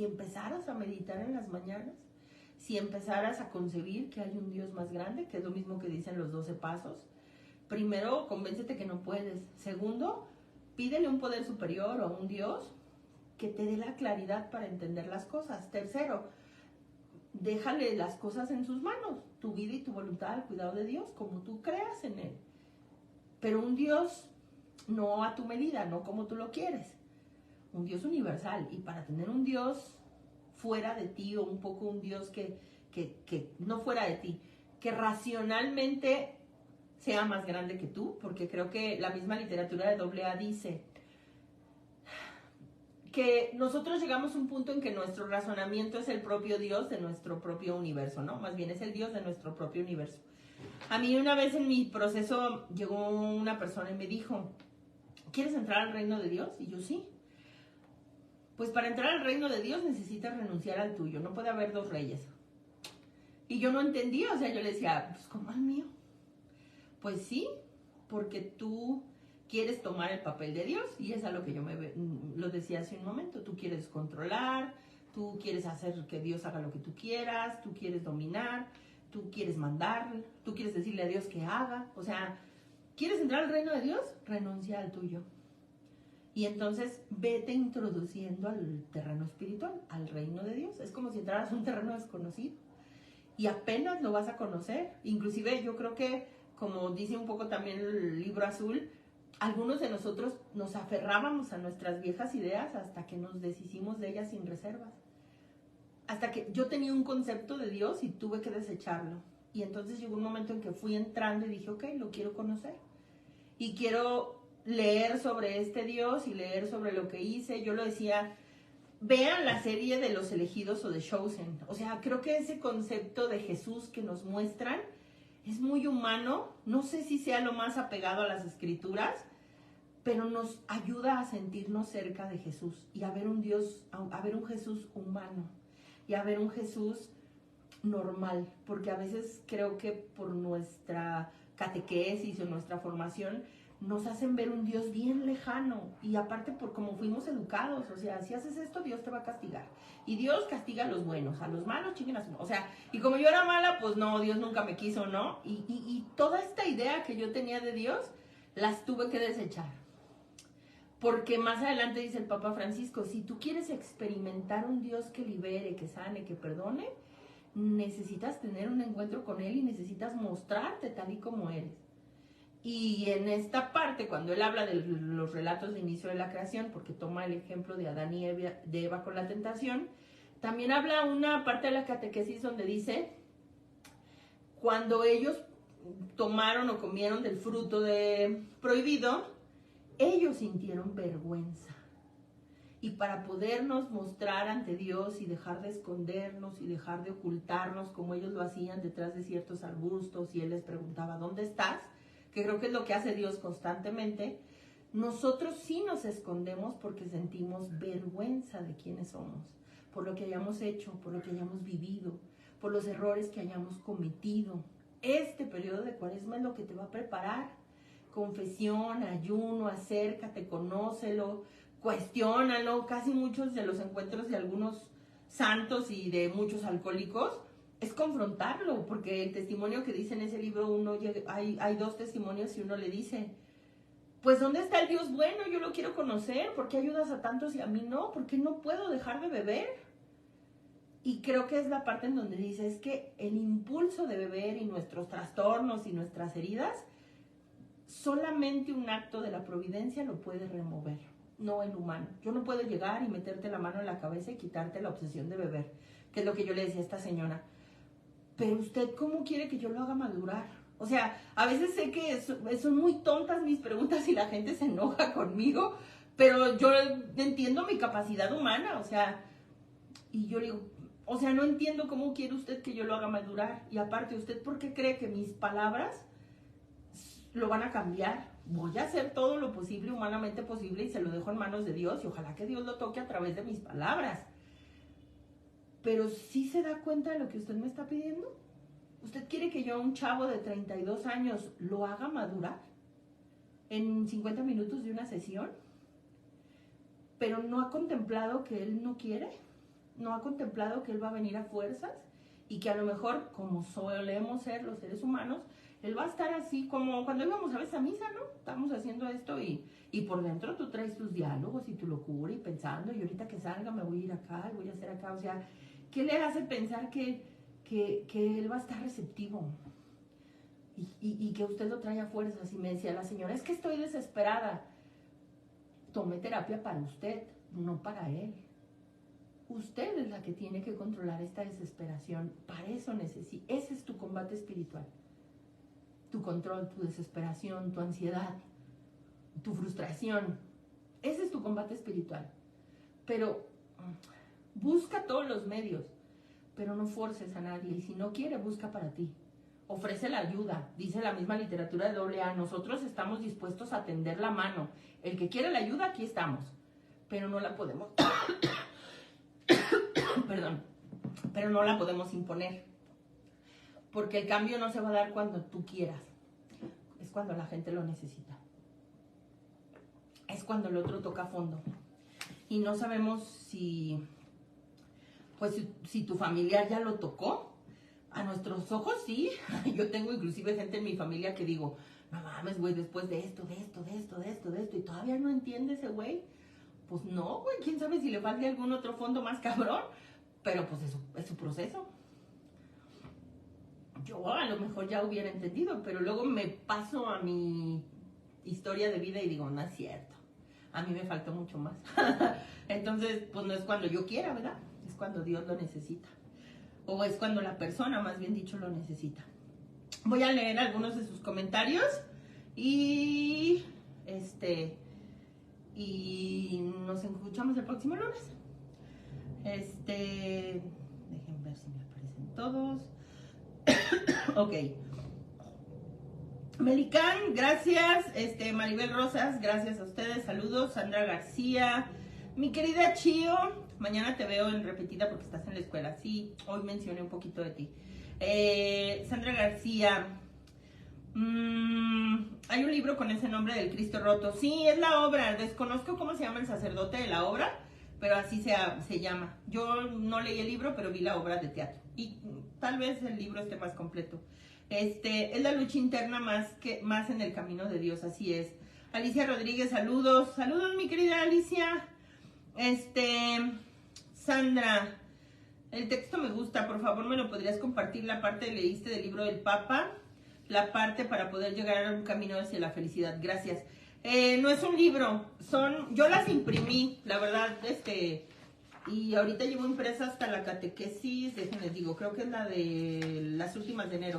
empezaras a meditar en las mañanas, si empezaras a concebir que hay un Dios más grande, que es lo mismo que dicen los 12 pasos, primero, convéncete que no puedes. Segundo, pídele un poder superior o a un Dios que te dé la claridad para entender las cosas. Tercero, déjale las cosas en sus manos, tu vida y tu voluntad al cuidado de Dios, como tú creas en Él. Pero un Dios no a tu medida, no como tú lo quieres. Un Dios universal. Y para tener un Dios fuera de ti, o un poco un Dios que no fuera de ti, que racionalmente sea más grande que tú, porque creo que la misma literatura de AA dice que nosotros llegamos a un punto en que nuestro razonamiento es el propio Dios de nuestro propio universo, ¿no? Más bien es el Dios de nuestro propio universo. A mí una vez en mi proceso llegó una persona y me dijo, ¿quieres entrar al reino de Dios? Y yo, sí. Pues para entrar al reino de Dios necesitas renunciar al tuyo, no puede haber dos reyes. Y yo no entendía, o sea, yo le decía, pues ¿cómo al mío? Pues sí, porque tú quieres tomar el papel de Dios, y es a lo que yo lo decía hace un momento. Tú quieres controlar, tú quieres hacer que Dios haga lo que tú quieras, tú quieres dominar, tú quieres mandar, tú quieres decirle a Dios que haga. O sea, ¿quieres entrar al reino de Dios? Renuncia al tuyo. Y entonces vete introduciendo al terreno espiritual, al reino de Dios. Es como si entraras a un terreno desconocido y apenas lo vas a conocer. Inclusive yo creo que, como dice un poco también el libro azul, algunos de nosotros nos aferrábamos a nuestras viejas ideas hasta que nos deshicimos de ellas sin reservas. Hasta que yo tenía un concepto de Dios y tuve que desecharlo. Y entonces llegó un momento en que fui entrando y dije, ok, lo quiero conocer. Y quiero leer sobre este Dios y leer sobre lo que hice. Yo lo decía, vean la serie de Los Elegidos o de Chosen. O sea, creo que ese concepto de Jesús que nos muestran es muy humano. No sé si sea lo más apegado a las escrituras, pero nos ayuda a sentirnos cerca de Jesús y a ver un Dios, a ver un Jesús humano y a ver un Jesús normal, porque a veces creo que por nuestra catequesis o nuestra formación nos hacen ver un Dios bien lejano, y aparte por cómo fuimos educados, o sea, si haces esto Dios te va a castigar, y Dios castiga a los buenos, a los malos chinguen a su, o sea, y como yo era mala, pues no, Dios nunca me quiso, ¿no? Y toda esta idea que yo tenía de Dios, las tuve que desechar. Porque más adelante dice el Papa Francisco, si tú quieres experimentar un Dios que libere, que sane, que perdone, necesitas tener un encuentro con Él y necesitas mostrarte tal y como eres. Y en esta parte, cuando él habla de los relatos de inicio de la creación, porque toma el ejemplo de Adán y Eva con la tentación, también habla una parte de la catequesis donde dice, cuando ellos tomaron o comieron del fruto prohibido, ellos sintieron vergüenza. Y para podernos mostrar ante Dios y dejar de escondernos y dejar de ocultarnos como ellos lo hacían detrás de ciertos arbustos, y Él les preguntaba, ¿dónde estás? Que creo que es lo que hace Dios constantemente. Nosotros sí nos escondemos porque sentimos vergüenza de quiénes somos, por lo que hayamos hecho, por lo que hayamos vivido, por los errores que hayamos cometido. Este periodo de Cuaresma es lo que te va a preparar. Confesión, ayuno, acércate, conócelo, cuestiónalo. Casi muchos de los encuentros de algunos santos y de muchos alcohólicos es confrontarlo, porque el testimonio que dice en ese libro, hay dos testimonios, y uno le dice, pues ¿dónde está el Dios bueno? Yo lo quiero conocer. ¿Por qué ayudas a tantos y a mí no? ¿Por qué no puedo dejar de beber? Y creo que es la parte en donde dice, es que el impulso de beber y nuestros trastornos y nuestras heridas, solamente un acto de la providencia lo puede remover, no el humano. Yo no puedo llegar y meterte la mano en la cabeza y quitarte la obsesión de beber, que es lo que yo le decía a esta señora. Pero usted, ¿cómo quiere que yo lo haga madurar? O sea, a veces sé que son muy tontas mis preguntas y la gente se enoja conmigo, pero yo entiendo mi capacidad humana, o sea, y yo le digo, o sea, no entiendo cómo quiere usted que yo lo haga madurar. Y aparte, ¿usted por qué cree que mis palabras lo van a cambiar? Voy a hacer todo lo posible, humanamente posible, y se lo dejo en manos de Dios, y ojalá que Dios lo toque a través de mis palabras. Pero ¿sí se da cuenta de lo que usted me está pidiendo? ¿Usted quiere que yo a un chavo de 32 años lo haga madurar en 50 minutos de una sesión? Pero no ha contemplado que él no quiere, no ha contemplado que él va a venir a fuerzas, y que a lo mejor, como solemos ser los seres humanos, él va a estar así como cuando íbamos a veces a misa, ¿no? Estamos haciendo esto y por dentro tú traes tus diálogos y tu locura y pensando, y ahorita que salga me voy a ir acá, y voy a hacer acá, o sea, ¿qué le hace pensar que él va a estar receptivo? Y que usted lo trae a fuerzas. Y me decía la señora, es que estoy desesperada. Tome terapia para usted, no para él. Usted es la que tiene que controlar esta desesperación. Para eso necesita, ese es tu combate espiritual. Tu control, tu desesperación, tu ansiedad, tu frustración. Ese es tu combate espiritual. Pero busca todos los medios, pero no forces a nadie. Y si no quiere, busca para ti. Ofrece la ayuda. Dice la misma literatura de AA, nosotros estamos dispuestos a tender la mano. El que quiere la ayuda, aquí estamos. Pero no la podemos... Perdón. Pero no la podemos imponer. Porque el cambio no se va a dar cuando tú quieras. Es cuando la gente lo necesita. Es cuando el otro toca fondo. Y no sabemos si... Pues si tu familiar ya lo tocó. A nuestros ojos, sí. Yo tengo inclusive gente en mi familia que digo, no mames, güey, después de esto, y todavía no entiende ese güey. Pues no, güey, quién sabe si le falta algún otro fondo más cabrón. Pero pues eso es su proceso. Yo a lo mejor ya hubiera entendido, pero luego me paso a mi historia de vida y digo, no es cierto. A mí me faltó mucho más. Entonces, pues no es cuando yo quiera, ¿verdad? Es cuando Dios lo necesita. O es cuando la persona, más bien dicho, lo necesita. Voy a leer algunos de sus comentarios y nos escuchamos el próximo lunes. Dejen ver si me aparecen todos. Ok. Melicán, gracias. Maribel Rosas, gracias a ustedes. Saludos. Sandra García. Mi querida Chío, mañana te veo en repetida porque estás en la escuela. Sí, hoy mencioné un poquito de ti. Sandra García. Hay un libro con ese nombre del Cristo roto. Sí, es la obra. Desconozco cómo se llama el sacerdote de la obra, pero así se llama. Yo no leí el libro, pero vi la obra de teatro. Y tal vez el libro esté más completo. Es la lucha interna más en el camino de Dios, así es. Alicia Rodríguez, saludos. Saludos, mi querida Alicia. Sandra, el texto me gusta, por favor me lo podrías compartir, la parte que leíste del libro del Papa, la parte para poder llegar a un camino hacia la felicidad, gracias. No es un libro, yo las imprimí, la verdad, y ahorita llevo impresa hasta la catequesis, déjenles digo, creo que es la de las últimas de enero,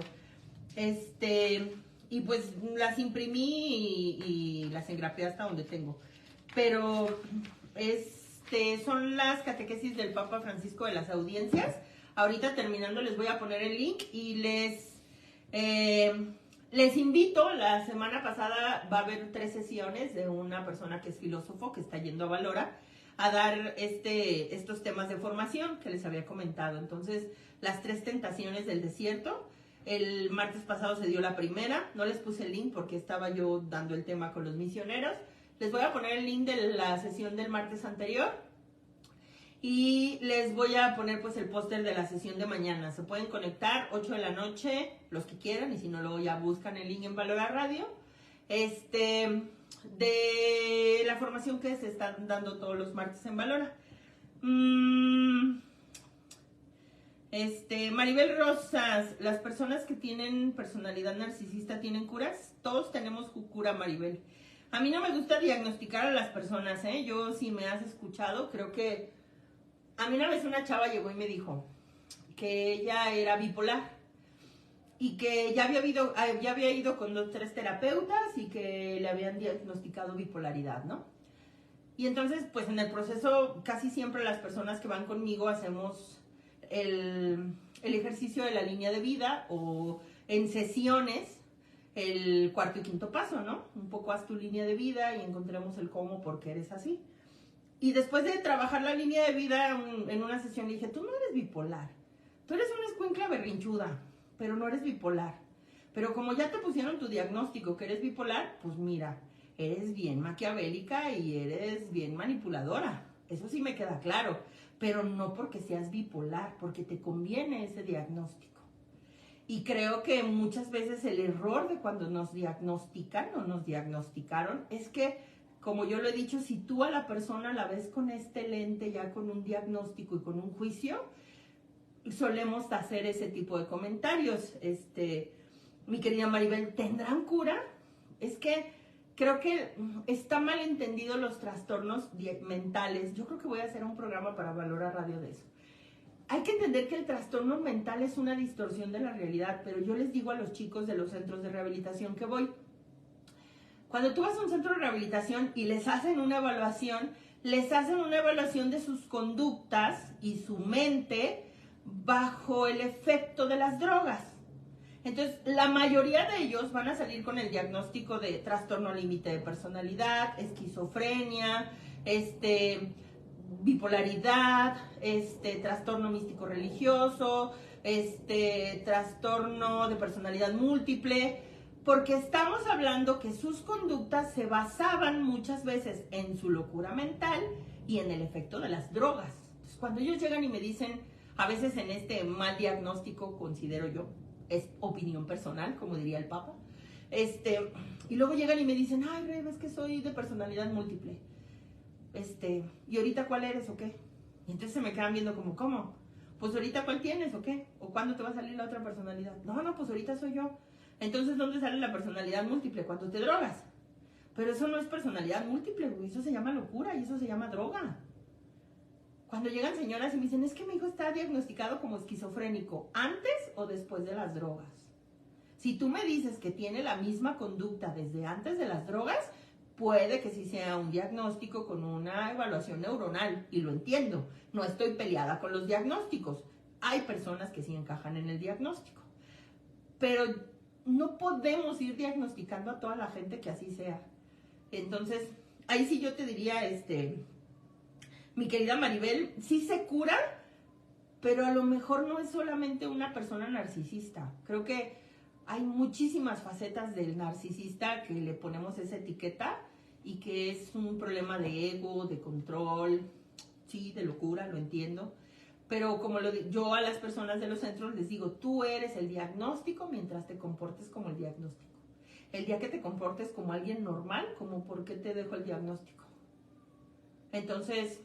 y pues las imprimí y las engrapé hasta donde tengo, pero son las catequesis del Papa Francisco de las audiencias. Ahorita terminando les voy a poner el link y les invito, la semana pasada va a haber 3 sesiones de una persona que es filósofo que está yendo a Valora a dar estos temas de formación que les había comentado. Entonces, las 3 tentaciones del desierto. El martes pasado se dio la primera, no les puse el link porque estaba yo dando el tema con los misioneros. Les voy a poner el link de la sesión del martes anterior y les voy a poner pues el póster de la sesión de mañana. Se pueden conectar 8 de la noche, los que quieran, y si no luego ya buscan el link en Valora Radio. De la formación que se están dando todos los martes en Valora. Maribel Rosas, las personas que tienen personalidad narcisista tienen curas. Todos tenemos cura, Maribel. A mí no me gusta diagnosticar a las personas, ¿eh? Yo, si me has escuchado, creo que... A mí una vez una chava llegó y me dijo que ella era bipolar y que ya había ido con 2 o 3 terapeutas y que le habían diagnosticado bipolaridad, ¿no? Y entonces, pues en el proceso, casi siempre las personas que van conmigo hacemos el ejercicio de la línea de vida o en sesiones el 4º y 5º paso, ¿no? Un poco haz tu línea de vida y encontremos el cómo, por qué eres así. Y después de trabajar la línea de vida en una sesión le dije, tú no eres bipolar, tú eres una escuincla berrinchuda, pero no eres bipolar. Pero como ya te pusieron tu diagnóstico que eres bipolar, pues mira, eres bien maquiavélica y eres bien manipuladora. Eso sí me queda claro, pero no porque seas bipolar, porque te conviene ese diagnóstico. Y creo que muchas veces el error de cuando nos diagnostican o nos diagnosticaron es que, como yo lo he dicho, si tú a la persona la ves con este lente, ya con un diagnóstico y con un juicio, solemos hacer ese tipo de comentarios. Mi querida Maribel, ¿tendrán cura? Es que creo que está mal entendido los trastornos mentales. Yo creo que voy a hacer un programa para Valora Radio de eso. Hay que entender que el trastorno mental es una distorsión de la realidad, pero yo les digo a los chicos de los centros de rehabilitación que voy, cuando tú vas a un centro de rehabilitación y les hacen una evaluación de sus conductas y su mente bajo el efecto de las drogas. Entonces, la mayoría de ellos van a salir con el diagnóstico de trastorno límite de personalidad, esquizofrenia, bipolaridad, trastorno místico religioso, trastorno de personalidad múltiple, porque estamos hablando que sus conductas se basaban muchas veces en su locura mental y en el efecto de las drogas. Entonces, cuando ellos llegan y me dicen, a veces en este mal diagnóstico, considero yo, es opinión personal, como diría el Papa, y luego llegan y me dicen, ay, Rebe, es que soy de personalidad múltiple. ¿Y ahorita cuál eres o qué? Y entonces se me quedan viendo como, ¿cómo? Pues ahorita cuál tienes o qué? ¿O cuándo te va a salir la otra personalidad? No, pues ahorita soy yo. Entonces, ¿dónde sale la personalidad múltiple? Cuando te drogas. Pero eso no es personalidad múltiple, güey. Eso se llama locura y eso se llama droga. Cuando llegan señoras y me dicen, es que mi hijo está diagnosticado como esquizofrénico, ¿antes o después de las drogas? Si tú me dices que tiene la misma conducta desde antes de las drogas, puede que sí sea un diagnóstico con una evaluación neuronal, y lo entiendo. No estoy peleada con los diagnósticos. Hay personas que sí encajan en el diagnóstico. Pero no podemos ir diagnosticando a toda la gente que así sea. Entonces, ahí sí yo te diría, mi querida Maribel, sí se cura, pero a lo mejor no es solamente una persona narcisista. Creo que hay muchísimas facetas del narcisista que le ponemos esa etiqueta y que es un problema de ego, de control, sí, de locura, lo entiendo. Pero como yo a las personas de los centros les digo, tú eres el diagnóstico mientras te comportes como el diagnóstico. El día que te comportes como alguien normal, como ¿por qué te dejo el diagnóstico? Entonces,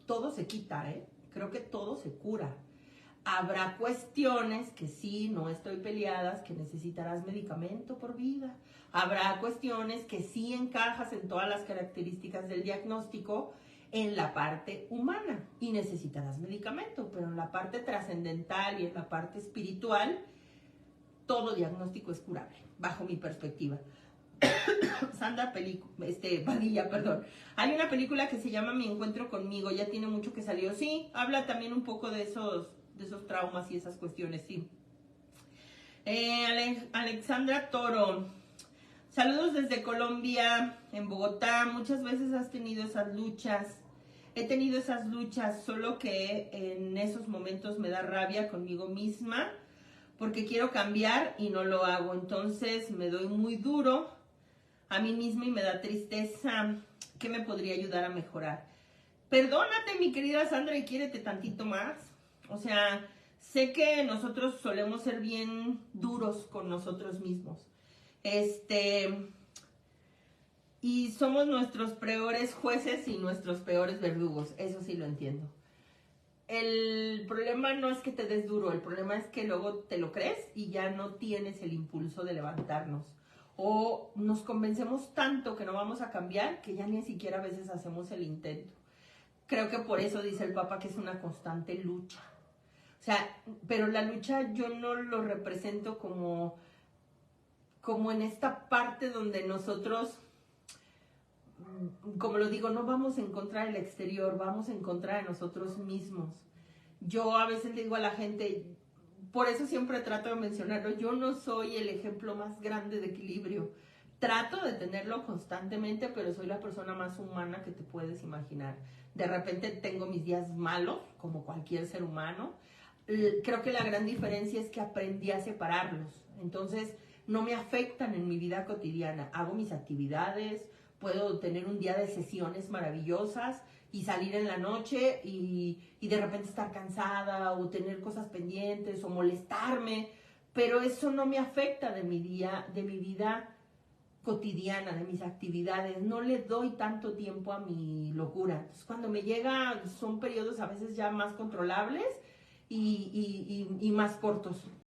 todo se quita, creo que todo se cura. Habrá cuestiones que sí, no estoy peleadas, que necesitarás medicamento por vida. Habrá cuestiones que sí encajas en todas las características del diagnóstico en la parte humana y necesitarás medicamento, pero en la parte trascendental y en la parte espiritual, todo diagnóstico es curable, bajo mi perspectiva. Sandra Padilla, perdón. Hay una película que se llama Mi Encuentro Conmigo, ya tiene mucho que salió. Sí, habla también un poco de esos traumas y esas cuestiones, sí. Alexandra Toro, saludos desde Colombia, en Bogotá. Muchas veces has tenido esas luchas. He tenido esas luchas, solo que en esos momentos me da rabia conmigo misma, porque quiero cambiar y no lo hago. Entonces me doy muy duro a mí misma y me da tristeza. ¿Qué me podría ayudar a mejorar? Perdónate, mi querida Sandra, y quiérete tantito más. O sea, sé que nosotros solemos ser bien duros con nosotros mismos. Y somos nuestros peores jueces y nuestros peores verdugos. Eso sí lo entiendo. El problema no es que te des duro, el problema es que luego te lo crees y ya no tienes el impulso de levantarnos. O nos convencemos tanto que no vamos a cambiar que ya ni siquiera a veces hacemos el intento. Creo que por eso dice el Papa que es una constante lucha. O sea, pero la lucha yo no lo represento como en esta parte donde nosotros, como lo digo, no vamos a encontrar el exterior, vamos a encontrar a nosotros mismos. Yo a veces le digo a la gente, por eso siempre trato de mencionarlo, yo no soy el ejemplo más grande de equilibrio. Trato de tenerlo constantemente, pero soy la persona más humana que te puedes imaginar. De repente tengo mis días malos, como cualquier ser humano. Creo que la gran diferencia es que aprendí a separarlos. Entonces, no me afectan en mi vida cotidiana. Hago mis actividades, puedo tener un día de sesiones maravillosas y salir en la noche y de repente estar cansada o tener cosas pendientes o molestarme, pero eso no me afecta de mi vida cotidiana, de mis actividades, no le doy tanto tiempo a mi locura. Entonces, cuando me llega, son periodos a veces ya más controlables y más cortos.